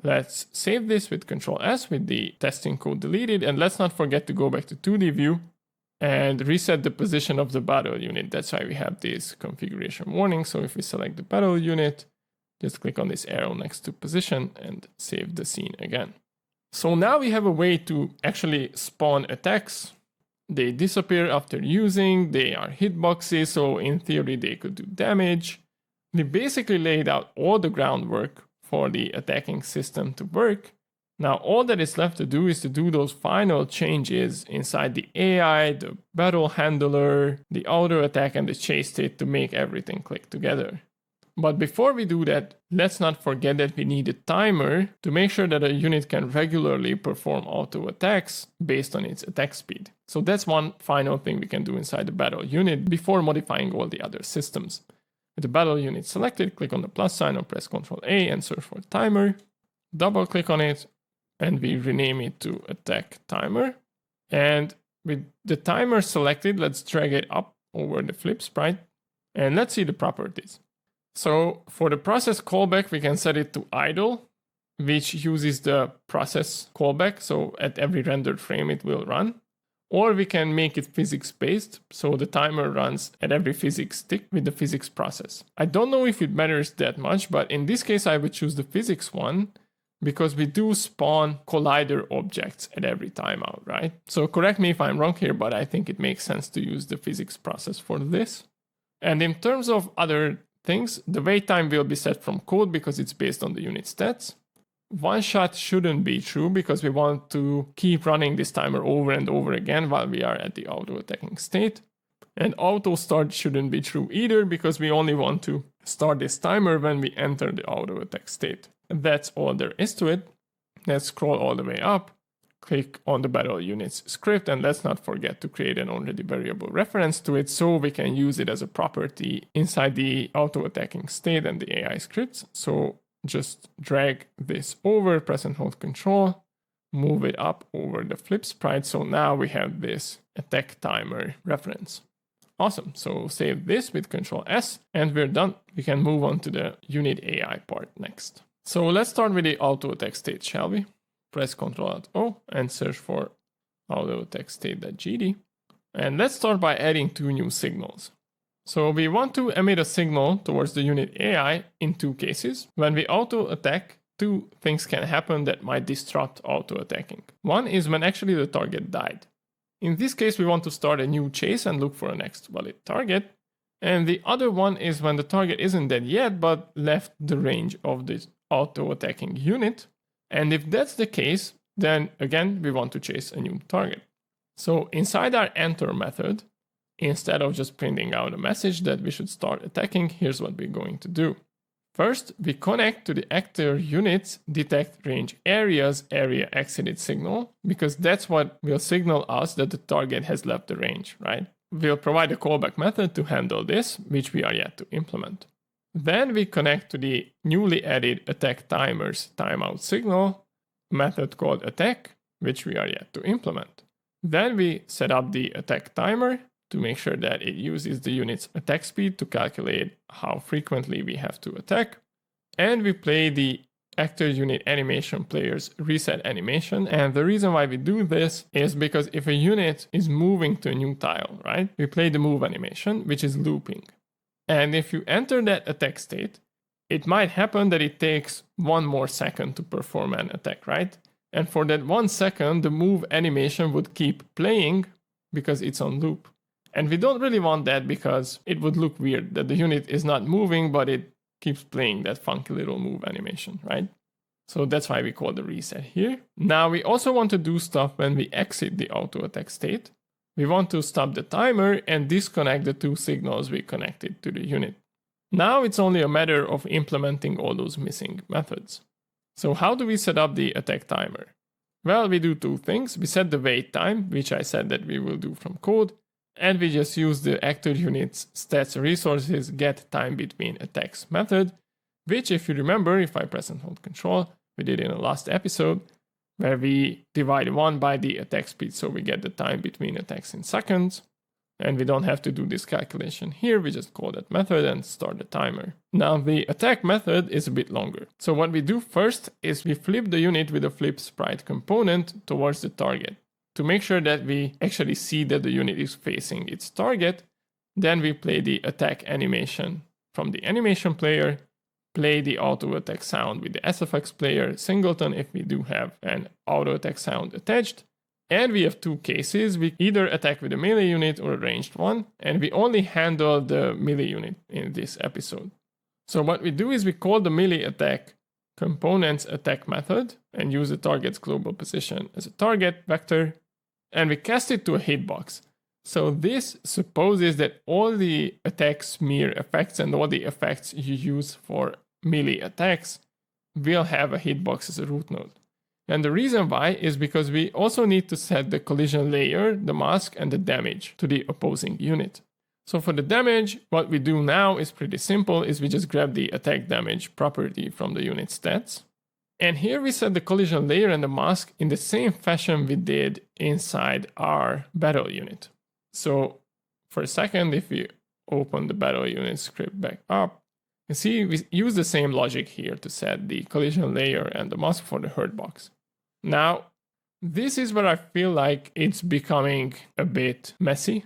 Let's save this with Control S with the testing code deleted, and let's not forget to go back to 2D view and reset the position of the battle unit. That's why we have this configuration warning. So if we select the battle unit, just click on this arrow next to position and save the scene again. So now we have a way to actually spawn attacks. They disappear after using, they are hitboxes, so in theory they could do damage. We basically laid out all the groundwork for the attacking system to work. Now all that is left to do is to do those final changes inside the AI, the BattleHandler, the AutoAttack, and the ChaseState to make everything click together. But before we do that, let's not forget that we need a timer to make sure that a unit can regularly perform auto attacks based on its attack speed. So that's one final thing we can do inside the battle unit before modifying all the other systems. With the battle unit selected, click on the plus sign or press Ctrl A and search for timer. Double click on it and we rename it to AttackTimer. And with the timer selected, let's drag it up over the FlipSprite and let's see the properties. So for the process callback, we can set it to idle, which uses the process callback. So at every rendered frame, it will run. Or we can make it physics-based, so the timer runs at every physics tick with the physics process. I don't know if it matters that much, but in this case, I would choose the physics one because we do spawn collider objects at every timeout, right? So correct me if I'm wrong here, but I think it makes sense to use the physics process for this. And in terms of other things, the wait time will be set from code because it's based on the UnitStats. One shot shouldn't be true because we want to keep running this timer over and over again while we are at the auto-attacking state. And auto start shouldn't be true either because we only want to start this timer when we enter the auto-attack state. And that's all there is to it. Let's scroll all the way up, click on the battle units script, and let's not forget to create an already variable reference to it so we can use it as a property inside the auto-attacking state and the AI scripts. So just drag this over, press and hold Control, move it up over the FlipSprite. So now we have this AttackTimer reference. Awesome. So save this with Control S and we're done. We can move on to the UnitAI part next. So let's start with the AutoAttackState, shall we? Press Ctrl-Alt-O and search for AutoAttackState.gd. And let's start by adding two new signals. So we want to emit a signal towards the UnitAI in two cases. When we auto-attack, two things can happen that might disrupt auto-attacking. One is when actually the target died. In this case, we want to start a new chase and look for a next valid target. And the other one is when the target isn't dead yet, but left the range of this auto-attacking unit. And if that's the case, then again, we want to chase a new target. So inside our enter method, instead of just printing out a message that we should start attacking, here's what we're going to do. First, we connect to the actor unit's detect range areas area exited signal, because that's what will signal us that the target has left the range, right? We'll provide a callback method to handle this, which we are yet to implement. Then we connect to the newly added AttackTimer's timeout signal method called attack, which we are yet to implement. Then we set up the AttackTimer to make sure that it uses the unit's attack speed to calculate how frequently we have to attack. And we play the actor unit animation player's reset animation. And the reason why we do this is because if a unit is moving to a new tile, right, we play the move animation, which is looping. And if you enter that attack state, it might happen that it takes 1 more second to perform an attack, right? And for that 1 second, the move animation would keep playing because it's on loop. And we don't really want that because it would look weird that the unit is not moving, but it keeps playing that funky little move animation, right? So that's why we call the reset here. Now we also want to do stuff when we exit the auto attack state. We want to stop the timer and disconnect the 2 signals we connected to the unit. Now it's only a matter of implementing all those missing methods. So how do we set up the attack timer? Well, we do 2 things. We set the wait time, which I said that we will do from code, and we just use the actor unit's stats resources get time between attacks method, which, if you remember, if I press and hold control, we did in the last episode, where we divide 1 by the attack speed, so we get the time between attacks in seconds. And we don't have to do this calculation here, we just call that method and start the timer. Now the attack method is a bit longer. So what we do first is we flip the unit with a FlipSprite component towards the target. To make sure that we actually see that the unit is facing its target, then we play the attack animation from the animation player, play the auto attack sound with the SFX player singleton if we do have an auto attack sound attached. And we have 2 cases. We either attack with a melee unit or a ranged one, and we only handle the melee unit in this episode. So what we do is we call the melee attack component's attack method and use the target's global position as a target vector, and we cast it to a hitbox. So this supposes that all the attack smear effects and all the effects you use for melee attacks will have a hitbox as a root node. And the reason why is because we also need to set the collision layer, the mask, and the damage to the opposing unit. So for the damage, what we do now is pretty simple, is we just grab the attack damage property from the UnitStats. And here we set the collision layer and the mask in the same fashion we did inside our battle unit. So for a second, if we open the battle unit script back up, you see we use the same logic here to set the collision layer and the mask for the hurt box. Now, this is where I feel like it's becoming a bit messy,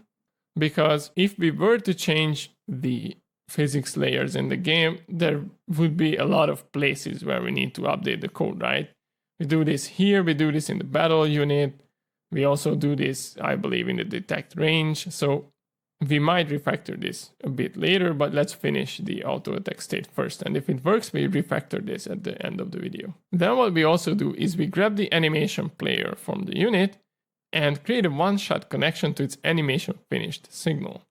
because if we were to change the physics layers in the game, there would be a lot of places where we need to update the code, right? We do this here, we do this in the battle unit, we also do this, I believe, in the detect range, so we might refactor this a bit later, but let's finish the auto attack state first. And if it works, we refactor this at the end of the video. Then what we also do is we grab the animation player from the unit and create a one-shot connection to its animation finished signal.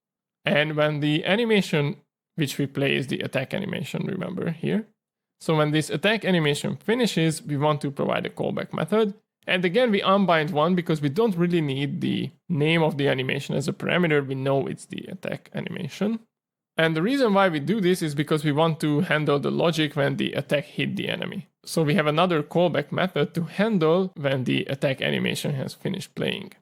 And when the animation which we play is the attack animation, remember here. So when this attack animation finishes, we want to provide a callback method. And again, we unbind 1 because we don't really need the name of the animation as a parameter. We know it's the attack animation. And the reason why we do this is because we want to handle the logic when the attack hit the enemy. So we have another callback method to handle when the attack animation has finished playing.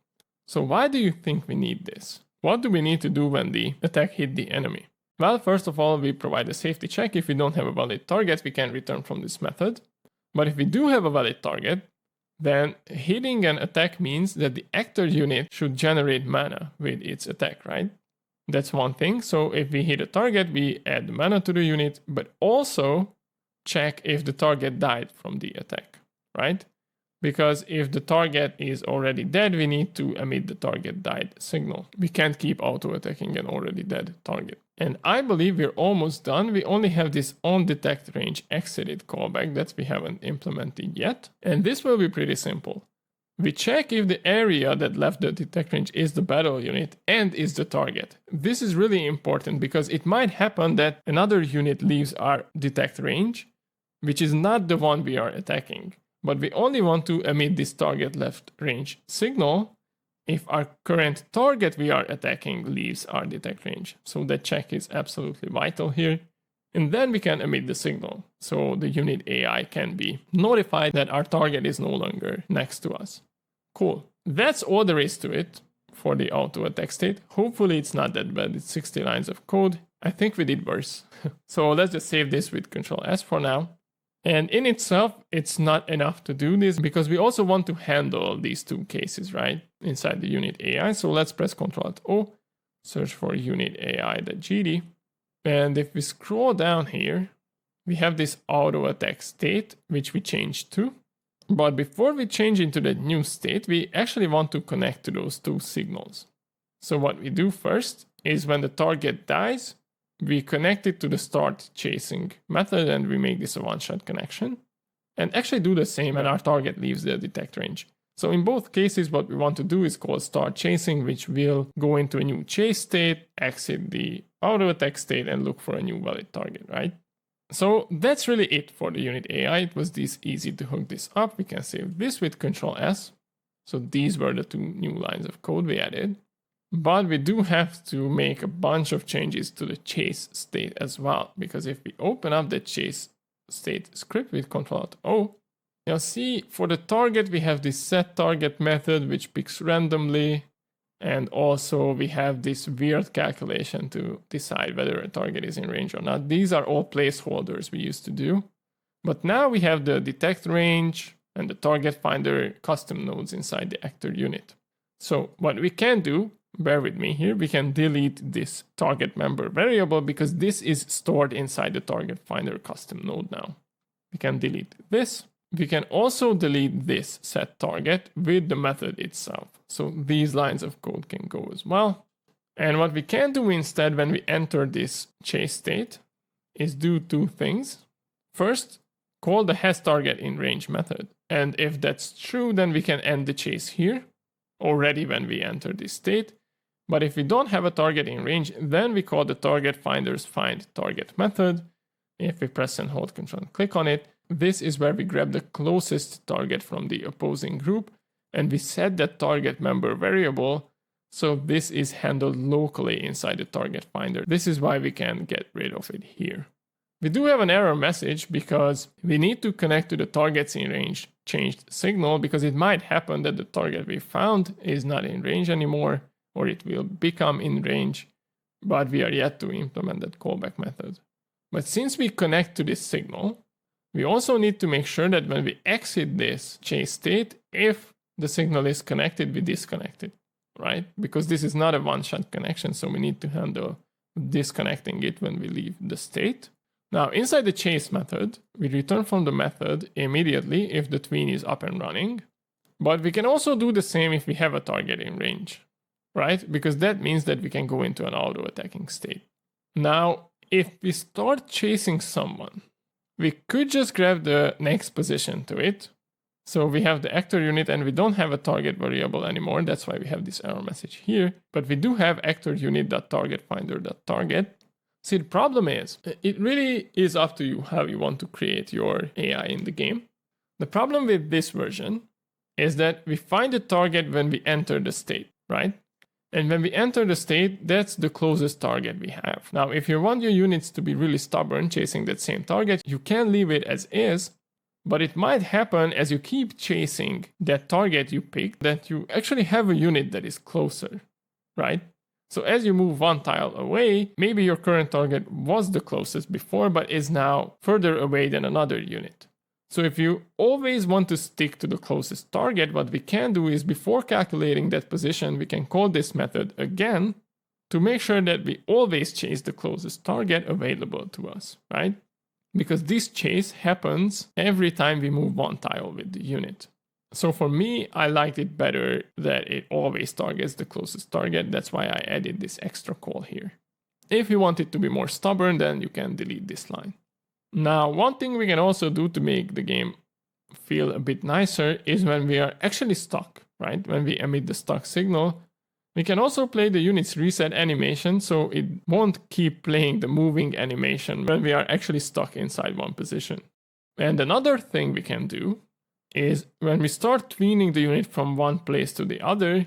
So why do you think we need this? What do we need to do when the attack hit the enemy? Well, first of all, we provide a safety check. If we don't have a valid target, we can return from this method. But if we do have a valid target, then hitting an attack means that the actor unit should generate mana with its attack, right? That's one thing. So if we hit a target, we add mana to the unit, but also check if the target died from the attack, right? Because if the target is already dead, we need to emit the target died signal. We can't keep auto-attacking an already dead target. And I believe we're almost done. We only have this on detect range exited callback that we haven't implemented yet. And this will be pretty simple. We check if the area that left the detect range is the battle unit and is the target. This is really important because it might happen that another unit leaves our detect range, which is not the one we are attacking. But we only want to emit this target left range signal if our current target we are attacking leaves our detect range. So that check is absolutely vital here. And then we can emit the signal. So the UnitAI can be notified that our target is no longer next to us. Cool. That's all there is to it for the auto attack state. Hopefully it's not that bad. It's 60 lines of code. I think we did worse. So let's just save this with Control S for now. And in itself, it's not enough to do this because we also want to handle these two cases, right, inside the UnitAI. So let's press Ctrl+O, search for UnitAI.gd. And if we scroll down here, we have this AutoAttackState, which we changed to. But before we change into that new state, we actually want to connect to those two signals. So what we do first is when the target dies, we connect it to the start chasing method and we make this a one-shot connection. And actually do the same when our target leaves the detect range. So in both cases, what we want to do is call start chasing, which will go into a new chase state, exit the AutoAttack state, and look for a new valid target, right? So that's really it for the UnitAI. It was this easy to hook this up. We can save this with Ctrl+S. So these were the two new lines of code we added. But we do have to make a bunch of changes to the chase state as well. Because if we open up the chase state script with Ctrl+O, you'll see for the target we have this set target method which picks randomly. And also we have this weird calculation to decide whether a target is in range or not. These are all placeholders we used to do. But now we have the detect range and the target finder custom nodes inside the actor unit. So what we can do, bear with me here, we can delete this target member variable because this is stored inside the target finder custom node now. We can delete this. We can also delete this set target with the method itself. So these lines of code can go as well. And what we can do instead when we enter this chase state is do two things. First, call the hasTargetInRange method. And if that's true, then we can end the chase here already when we enter this state. But if we don't have a target in range, then we call the target finder's findTarget method. If we press and hold Ctrl and click on it, this is where we grab the closest target from the opposing group and we set that target member variable. So this is handled locally inside the target finder. This is why we can get rid of it here. We do have an error message because we need to connect to the targets in range changed signal because it might happen that the target we found is not in range anymore or it will become in range, but we are yet to implement that callback method. But since we connect to this signal, we also need to make sure that when we exit this chase state, if the signal is connected, we disconnect it, right? Because this is not a one-shot connection, so we need to handle disconnecting it when we leave the state. Now, inside the chase method, we return from the method immediately if the tween is up and running. But we can also do the same if we have a target in range, right? Because that means that we can go into an auto-attacking state. Now, if we start chasing someone, we could just grab the next position to it. So we have the actor unit and we don't have a target variable anymore. That's why we have this error message here. But we do have actor unit.targetFinder.target. See, the problem is, it really is up to you how you want to create your AI in the game. The problem with this version is that we find the target when we enter the state, right? And when we enter the state, that's the closest target we have. Now, if you want your units to be really stubborn chasing that same target, you can leave it as is, but it might happen as you keep chasing that target you picked that you actually have a unit that is closer, right? So as you move one tile away, maybe your current target was the closest before, but is now further away than another unit. So if you always want to stick to the closest target, what we can do is before calculating that position, we can call this method again to make sure that we always chase the closest target available to us, right? Because this chase happens every time we move one tile with the unit. So for me, I liked it better that it always targets the closest target. That's why I added this extra call here. If you want it to be more stubborn, then you can delete this line. Now, one thing we can also do to make the game feel a bit nicer is when we are actually stuck, right? When we emit the stuck signal, we can also play the unit's reset animation so it won't keep playing the moving animation when we are actually stuck inside one position. And another thing we can do is when we start tweening the unit from one place to the other,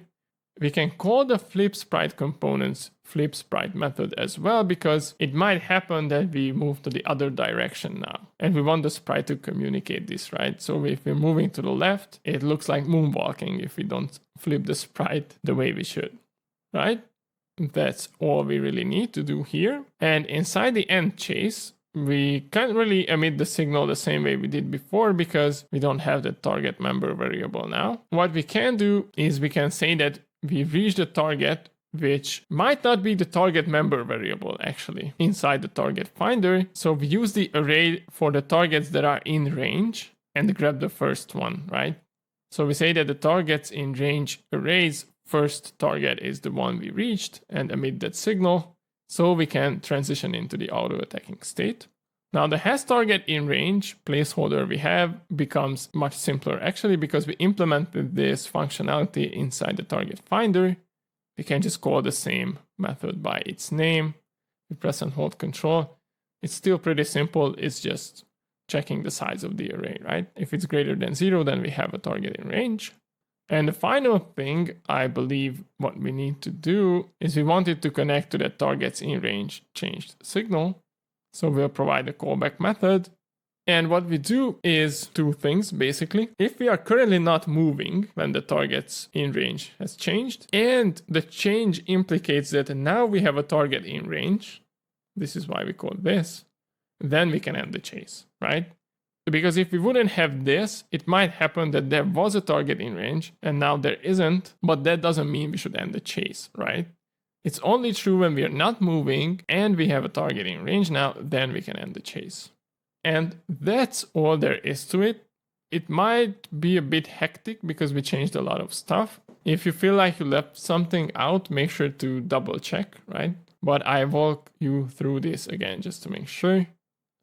we can call the FlipSprite Component's FlipSprite method as well, because it might happen that we move to the other direction now. And we want the sprite to communicate this, right? So if we're moving to the left, it looks like moonwalking if we don't flip the sprite the way we should, right? That's all we really need to do here. And inside the end chase, we can't really emit the signal the same way we did before because we don't have the target member variable now. What we can do is we can say that we reached the target, which might not be the target member variable actually inside the target finder. So we use the array for the targets that are in range and grab the first one, right? So we say that the targets in range array's first target is the one we reached and emit that signal. So we can transition into the auto-attacking state. Now the has target in range placeholder we have becomes much simpler actually because we implemented this functionality inside the target finder. We can just call the same method by its name. We press and hold control. It's still pretty simple. It's just checking the size of the array, right? If it's greater than 0, then we have a target in range. And the final thing, I believe what we need to do is we want it to connect to that targets in range changed signal. So we'll provide a callback method. And what we do is two things, basically. If we are currently not moving when the targets in range has changed, and the change implicates that now we have a target in range, this is why we call this, then we can end the chase, right? Because if we wouldn't have this, it might happen that there was a target in range and now there isn't, but that doesn't mean we should end the chase, right? It's only true when we are not moving and we have a target in range now, then we can end the chase. And that's all there is to it. It might be a bit hectic because we changed a lot of stuff. If you feel like you left something out, make sure to double check, right? But I walk you through this again just to make sure.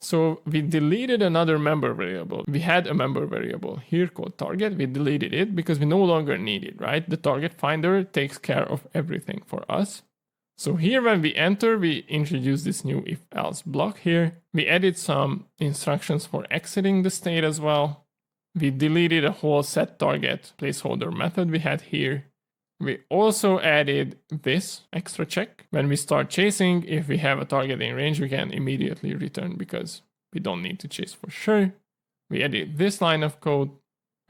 So we deleted another member variable. We had a member variable here called target. We deleted it because we no longer need it, right? The target finder takes care of everything for us. So here when we enter, we introduce this new if else block here. We added some instructions for exiting the state as well. We deleted a whole set target placeholder method we had here. We also added this extra check. When we start chasing, if we have a target in range, we can immediately return because we don't need to chase for sure. We added this line of code.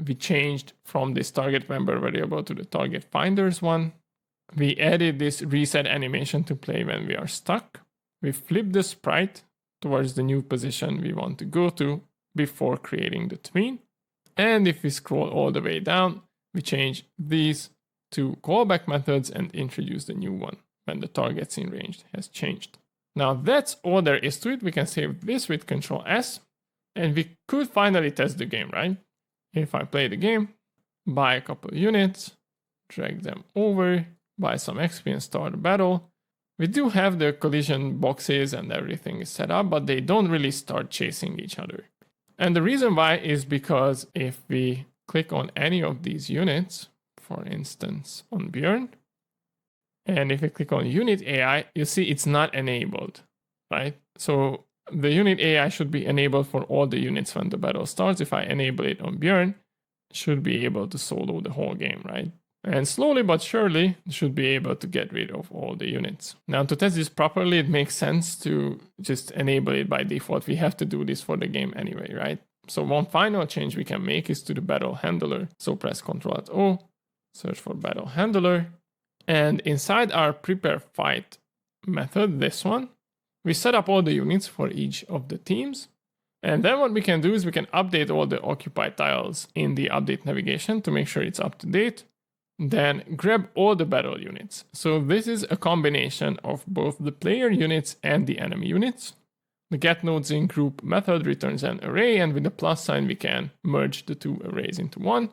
We changed from this target member variable to the target finders one. We added this reset animation to play when we are stuck. We flipped the sprite towards the new position we want to go to before creating the tween. And if we scroll all the way down, we change these two callback methods and introduce the new one when the targets in range has changed. Now that's all there is to it. We can save this with Control S and we could finally test the game, right? If I play the game, buy a couple units, drag them over, buy some XP and start a battle. We do have the collision boxes and everything is set up, but they don't really start chasing each other. And the reason why is because if we click on any of these units, for instance, on Bjorn, and if we click on UnitAI, you see it's not enabled, right? So the UnitAI should be enabled for all the units when the battle starts. If I enable it on Bjorn, it should be able to solo the whole game, right? And slowly but surely, should be able to get rid of all the units. Now to test this properly, it makes sense to just enable it by default. We have to do this for the game anyway, right? So one final change we can make is to the BattleHandler. So press Ctrl+O, search for BattleHandler. And inside our prepare fight method, this one, we set up all the units for each of the teams. And then what we can do is we can update all the occupied tiles in the update navigation to make sure it's up to date. Then grab all the battle units. So this is a combination of both the player units and the enemy units. The getNodesInGroup method returns an array, and with the plus sign we can merge the two arrays into one.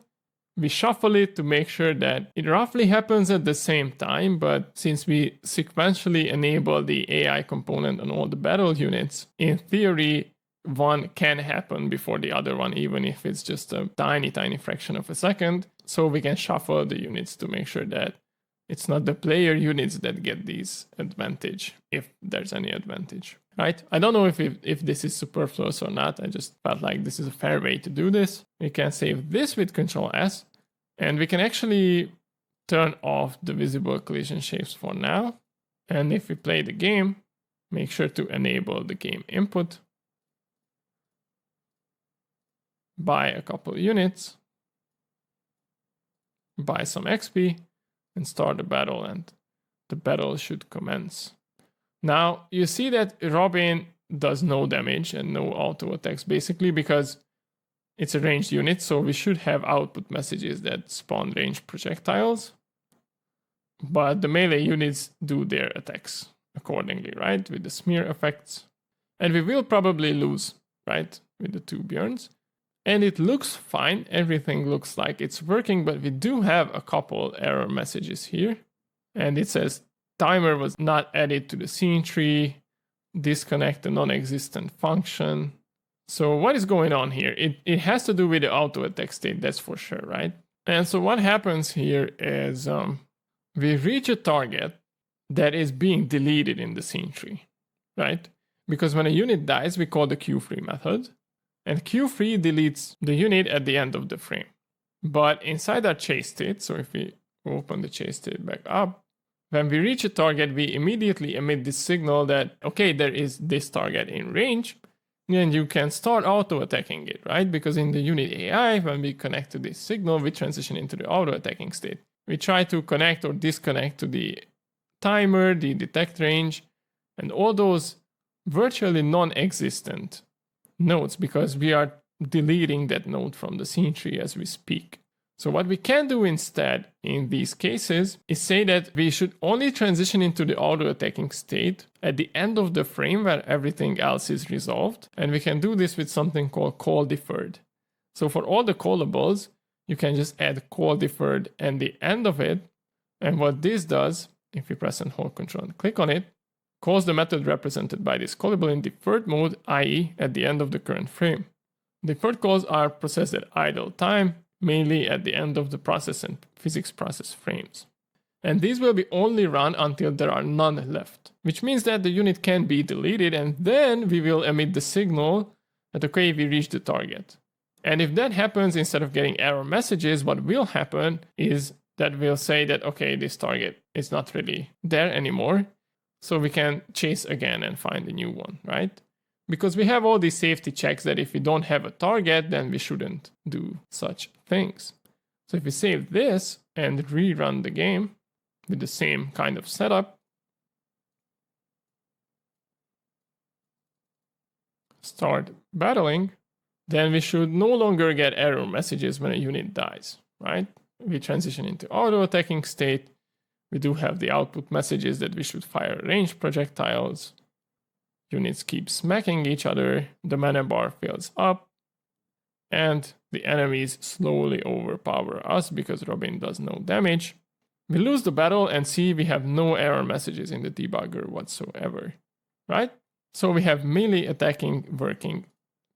We shuffle it to make sure that it roughly happens at the same time, but since we sequentially enable the AI component on all the battle units, in theory, one can happen before the other one, even if it's just a tiny fraction of a second. So we can shuffle the units to make sure that it's not the player units that get these advantage, if there's any advantage, right? I don't know if this is superfluous or not. I just felt like this is a fair way to do this. We can save this with Control S, and we can actually turn off the visible collision shapes for now. And if we play the game, make sure to enable the game input. Buy a couple units, buy some XP, and start the battle, and the battle should commence. Now, you see that Robin does no damage and no auto attacks, basically, because it's a ranged unit, so we should have output messages that spawn ranged projectiles. But the melee units do their attacks accordingly, right? With the smear effects. And we will probably lose, right? With the 2 Björns. And it looks fine. Everything looks like it's working, but we do have a couple error messages here. And it says timer was not added to the scene tree, disconnect the non-existent function. So what is going on here? It has to do with the AutoAttackState, that's for sure, right? And so what happens here is we reach a target that is being deleted in the scene tree, right? Because when a unit dies, we call the queue_free method, and queue_free deletes the unit at the end of the frame. But inside our ChaseState, so if we open the ChaseState back up, when we reach a target, we immediately emit this signal that, okay, there is this target in range, and you can start auto-attacking it, right? Because in the UnitAI, when we connect to this signal, we transition into the auto-attacking state. We try to connect or disconnect to the timer, the detect range, and all those virtually non-existent nodes, because we are deleting that node from the scene tree as we speak. So what we can do instead in these cases is say that we should only transition into the auto-attacking state at the end of the frame where everything else is resolved. And we can do this with something called call deferred. So for all the callables, you can just add call deferred at the end of it. And what this does, if you press and hold Control and click on it, calls the method represented by this callable in deferred mode, i.e. at the end of the current frame. Deferred calls are processed at idle time, mainly at the end of the process and physics process frames. And these will be only run until there are none left, which means that the unit can be deleted, and then we will emit the signal that, okay, we reached the target. And if that happens, instead of getting error messages, what will happen is that we'll say that, okay, this target is not really there anymore, so we can chase again and find a new one, right? Because we have all these safety checks that if we don't have a target, then we shouldn't do such things. So if we save this and rerun the game with the same kind of setup, start battling, then we should no longer get error messages when a unit dies, right? We transition into auto-attacking state. We do have the output messages that we should fire ranged projectiles. Units keep smacking each other, the mana bar fills up, and the enemies slowly overpower us because Robin does no damage. We lose the battle and see we have no error messages in the debugger whatsoever, right? So we have melee attacking working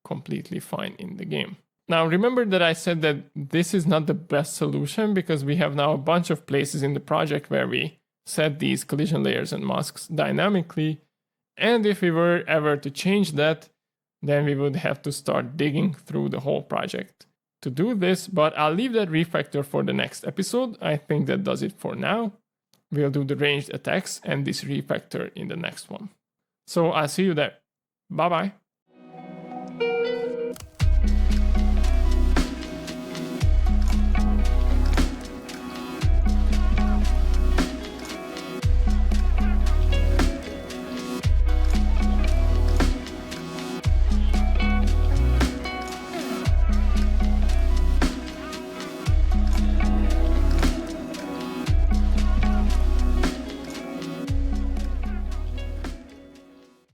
completely fine in the game. Now remember that I said that this is not the best solution because we have now a bunch of places in the project where we set these collision layers and masks dynamically. And if we were ever to change that, then we would have to start digging through the whole project to do this. But I'll leave that refactor for the next episode. I think that does it for now. We'll do the ranged attacks and this refactor in the next one. So I'll see you there. Bye-bye.